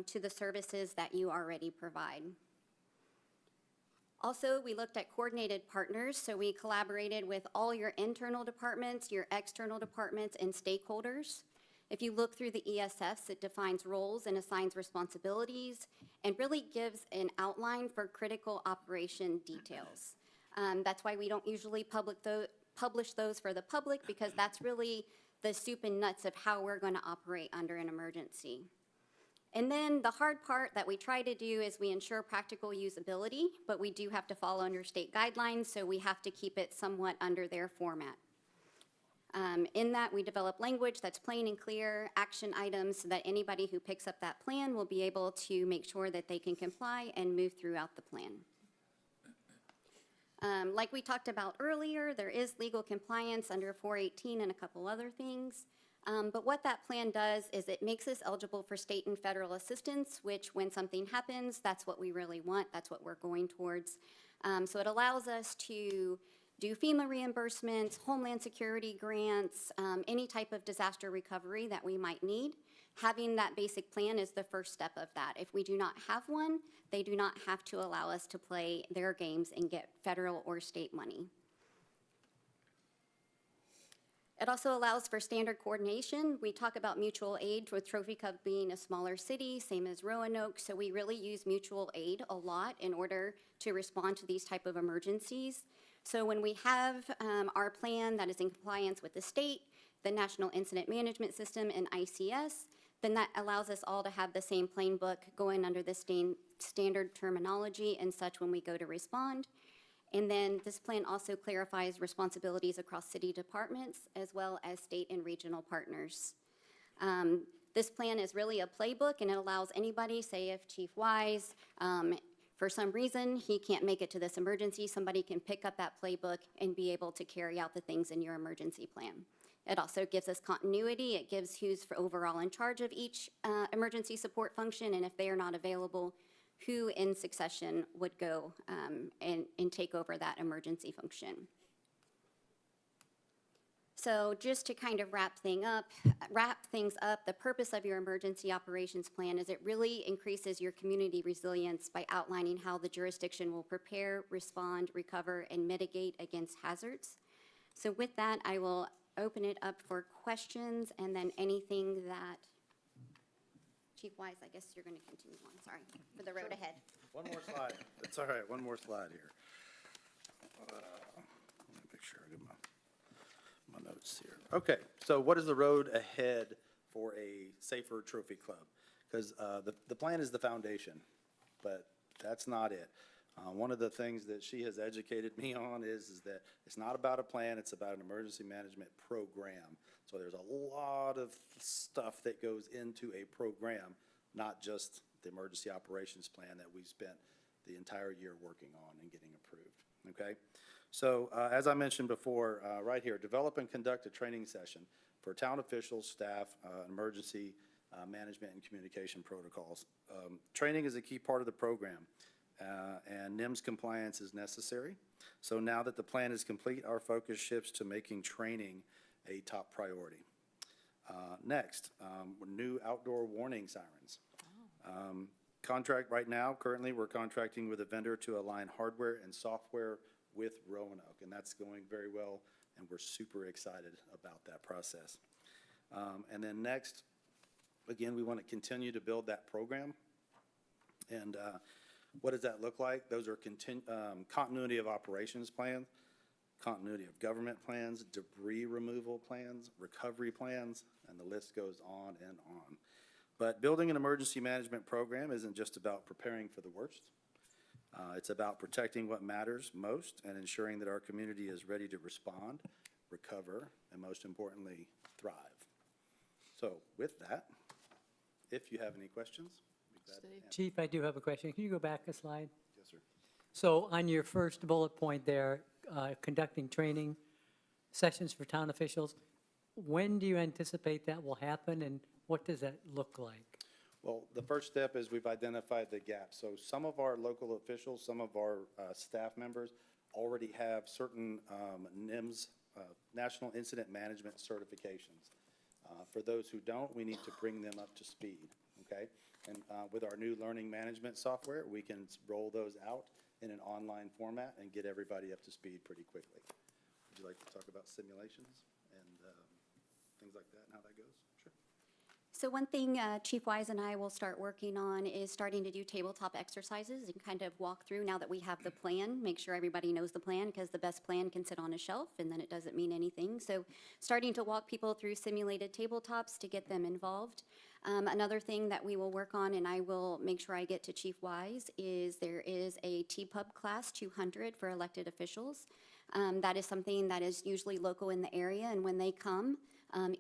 to the services that you already provide. Also, we looked at coordinated partners, so we collaborated with all your internal departments, your external departments, and stakeholders If you look through the ESFs, it defines roles and assigns responsibilities and really gives an outline for critical operation details. That's why we don't usually publish those for the public, because that's really the soup and nuts of how we're going to operate under an emergency. And then the hard part that we try to do is we ensure practical usability, but we do have to follow under state guidelines, so we have to keep it somewhat under their format. In that, we develop language that's plain and clear, action items, so that anybody who picks up that plan will be able to make sure that they can comply and move throughout the plan. Like we talked about earlier, there is legal compliance under 418 and a couple other things. But what that plan does is it makes us eligible for state and federal assistance, which when something happens, that's what we really want. That's what we're going towards. So it allows us to do FEMA reimbursements, Homeland Security grants, any type of disaster recovery that we might need. Having that basic plan is the first step of that. If we do not have one, they do not have to allow us to play their games and get federal or state money. It also allows for standard coordination. We talk about mutual aid with TrophyClub being a smaller city, same as Roanoke, so we really use mutual aid a lot in order to respond to these type of emergencies. So when we have our plan that is in compliance with the state, the National Incident Management System, and ICS, then that allows us all to have the same plain book going under the standard terminology and such when we go to respond. And then this plan also clarifies responsibilities across city departments as well as state and regional partners. This plan is really a playbook, and it allows anybody, say if Chief Wise, for some reason he can't make it to this emergency, somebody can pick up that playbook and be able to carry out the things in your emergency plan. It also gives us continuity. It gives who's overall in charge of each emergency support function, and if they are not available, who in succession would go and take over that emergency function. So just to kind of wrap things up, the purpose of your emergency operations plan is it really increases your community resilience by outlining how the jurisdiction will prepare, respond, recover, and mitigate against hazards. So with that, I will open it up for questions, and then anything that Chief Wise, I guess you're going to continue on, sorry, for the road ahead. One more slide. It's all right, one more slide here. Let me make sure I get my notes here. Okay, so what is the road ahead for a safer trophy club? Because the plan is the foundation, but that's not it. One of the things that she has educated me on is that it's not about a plan, it's about an emergency management program. So there's a lot of stuff that goes into a program, not just the emergency operations plan that we spent the entire year working on and getting approved, okay? So as I mentioned before, right here, develop and conduct a training session for town officials, staff, emergency management and communication protocols. Training is a key part of the program. And NIMS compliance is necessary. So now that the plan is complete, our focus shifts to making training a top priority. Next, new outdoor warning sirens. Contract right now, currently we're contracting with a vendor to align hardware and software with Roanoke, and that's going very well, and we're super excited about that process. And then next, again, we want to continue to build that program. And what does that look like? Those are continuity of operations plans, continuity of government plans, debris removal plans, recovery plans, and the list goes on and on. But building an emergency management program isn't just about preparing for the worst. It's about protecting what matters most and ensuring that our community is ready to respond, recover, and most importantly, thrive. So with that, if you have any questions, Chief, I do have a question. Can you go back a slide? Yes, sir. So on your first bullet point there, conducting training sessions for town officials, when do you anticipate that will happen, and what does that look like? Well, the first step is we've identified the gaps. So some of our local officials, some of our staff members already have certain NIMS, National Incident Management certifications. For those who don't, we need to bring them up to speed, okay? And with our new learning management software, we can roll those out in an online format and get everybody up to speed pretty quickly. Would you like to talk about simulations and things like that and how that goes? Sure. So one thing Chief Wise and I will start working on is starting to do tabletop exercises and kind of walk through, now that we have the plan, make sure everybody knows the plan, because the best plan can sit on a shelf and then it doesn't mean anything. So starting to walk people through simulated tabletops to get them involved. Another thing that we will work on, and I will make sure I get to Chief Wise, is there is a TPUB class 200 for elected officials. That is something that is usually local in the area, and when they come,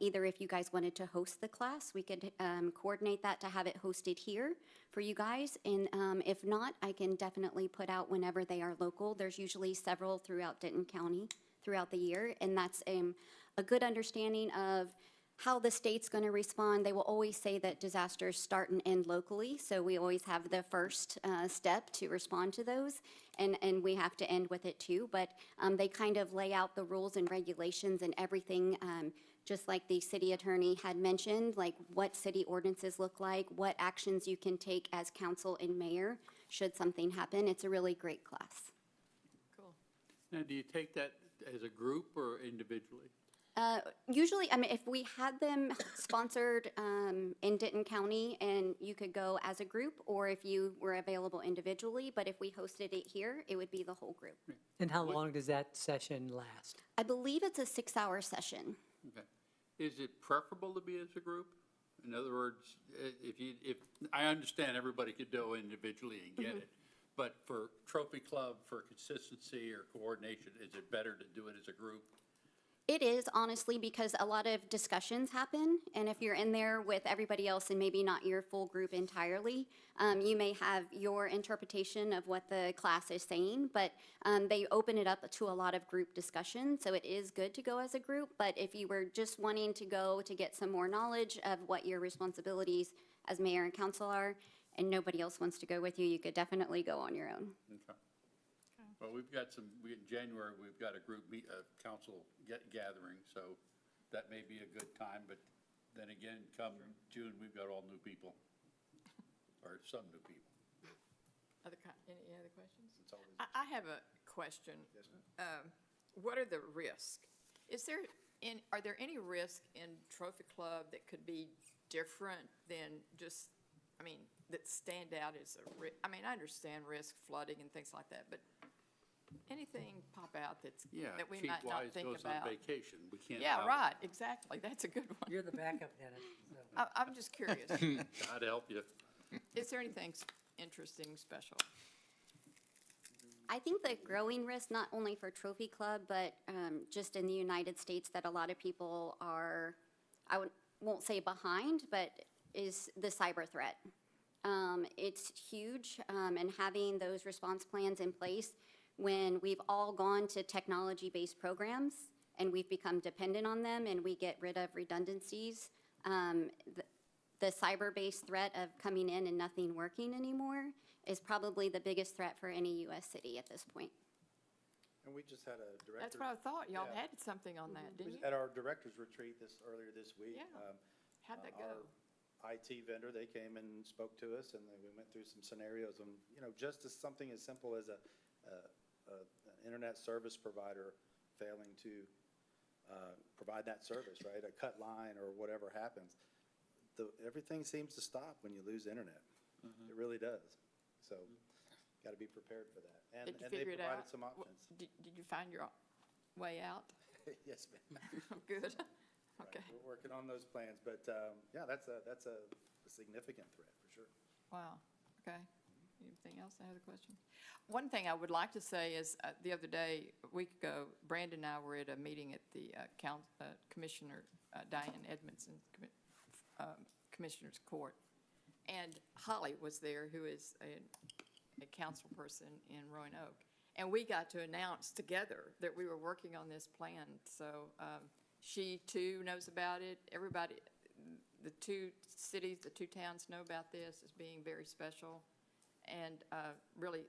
either if you guys wanted to host the class, we could coordinate that to have it hosted here for you guys. And if not, I can definitely put out whenever they are local. There's usually several throughout Denton County throughout the year, and that's a good understanding of how the state's going to respond. They will always say that disasters start and end locally, so we always have the first step to respond to those, and we have to end with it too. But they kind of lay out the rules and regulations and everything, just like the city attorney had mentioned, like what city ordinances look like, what actions you can take as council and mayor should something happen. It's a really great class. Cool. Now, do you take that as a group or individually? Usually, I mean, if we had them sponsored in Denton County, and you could go as a group, or if you were available individually, but if we hosted it here, it would be the whole group. And how long does that session last? I believe it's a 6-hour session. Okay. Is it preferable to be as a group? In other words, if I understand everybody could go individually and get it, but for Trophy Club, for consistency or coordination, is it better to do it as a group? It is, honestly, because a lot of discussions happen, and if you're in there with everybody else and maybe not your full group entirely, you may have your interpretation of what the class is saying, but they open it up to a lot of group discussion, so it is good to go as a group. But if you were just wanting to go to get some more knowledge of what your responsibilities as mayor and council are, and nobody else wants to go with you, you could definitely go on your own. Okay. Well, we've got in January, we've got a group council gathering, so that may be a good time, but then again, come June, we've got all new people, or some new people. Any other questions? I have a question. What are the risks? Are there any risk in Trophy Club that could be different than just, that stand out as a risk? I understand risk, flooding and things like that, but anything pop out that we might not think about? Chief Wise goes on vacation, we can't. Yeah, right, exactly, that's a good one. You're the backup, Dennis. So. I'm just curious. I'd help you. Is there anything interesting, special? I think the growing risk, not only for Trophy Club, but just in the United States, that a lot of people are, won't say behind, but is the cyber threat. It's huge, and having those response plans in place when we've all gone to technology-based programs and we've become dependent on them and we get rid of redundancies, the cyber-based threat of coming in and nothing working anymore is probably the biggest threat for any U.S. city at this point. And we just had a director. That's what I thought, y'all Yeah. had something on that, didn't you? At our director's retreat earlier this week. Yeah. How'd that go? Our IT vendor, they came and spoke to us, and we went through some scenarios on, just as something as simple as an internet service provider failing to provide that service, right? A cut line or whatever happens. Everything seems to stop when you lose internet. It really does. So, got to be prepared for that. And Did you they figure it provided out? some options. Did you find your way out? Yes, ma'am. Good. Right, Okay. we're working on those plans, but yeah, that's a significant threat for sure. Wow, okay. Anything else? Any other questions? One thing I would like to say is, the other day, a week ago, Brandon and I were at a meeting at the Commissioner Diane Edmondson's Commissioner's Court, and Holly was there, who is a council person in Roanoke, and we got to announce together that we were working on this plan, so she too knows about it. Everybody, the two cities, the two towns know about this as being very special, and really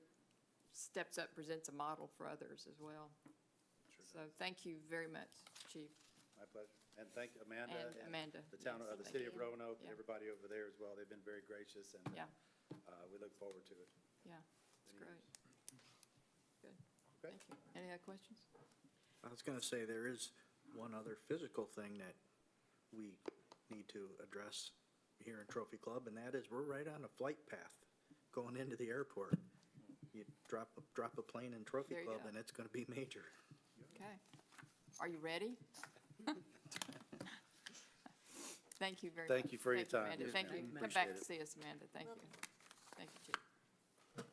steps up, presents a model for others as well. So thank you very much, Chief. My pleasure. And thank Amanda. And Amanda, The town, yes, the thank city of you. Roanoke, Yeah. everybody over there as well. They've been very gracious, and Yeah. we look forward to it. Yeah, it's great. Good, Okay. thank you. Any other questions? I was going to say, there is one other physical thing that we need to address here in Trophy Club, and that is we're right on a flight path going into the airport. You drop a plane in Trophy There you Club go. and it's gonna be major. Okay. Are you ready? Thank you very much. Thank you for your time. Amanda. Yes, Thank ma'am. you. Come Appreciate back it. to see us, Amanda. Thank you. Thank you, Chief.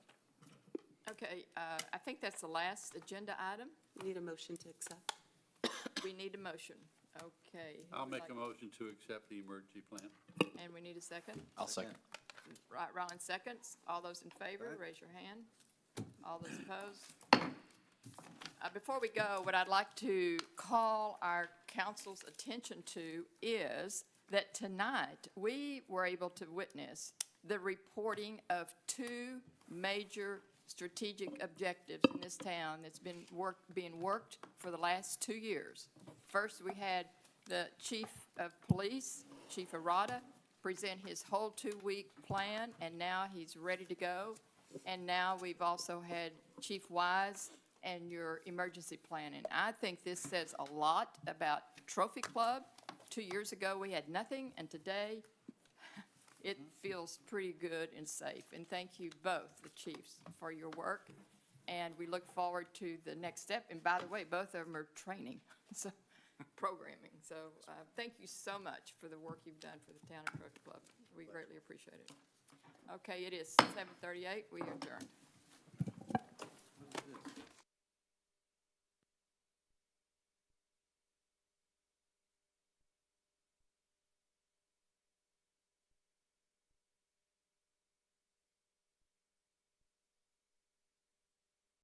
Okay, I think that's the last agenda item. Need a motion to accept? We need a motion. Okay. who I'll would make like- a motion to accept the emergency plan. And we need a second? I'll second. Right, Rollins seconds. All those in favor, raise your hand. All those opposed? Before we go, what I'd like to call our council's attention to is that tonight, we were able to witness the reporting of two major strategic objectives in this town that's being worked for the last 2 years. First, we had the chief of police, Chief Arata, present his whole 2-week plan, and now he's ready to go. And now we've also had Chief Wise and your emergency planning. I think this says a lot about Trophy Club. 2 years ago, we had nothing, and today, it feels pretty good and safe. And thank you both, the chiefs, for your work. And we look forward to the next step. And by the way, both of them are training, so, programming. So thank you so much for the work you've done for the town of Trophy Club. We greatly appreciate it. Okay, it is 7:38. We adjourn.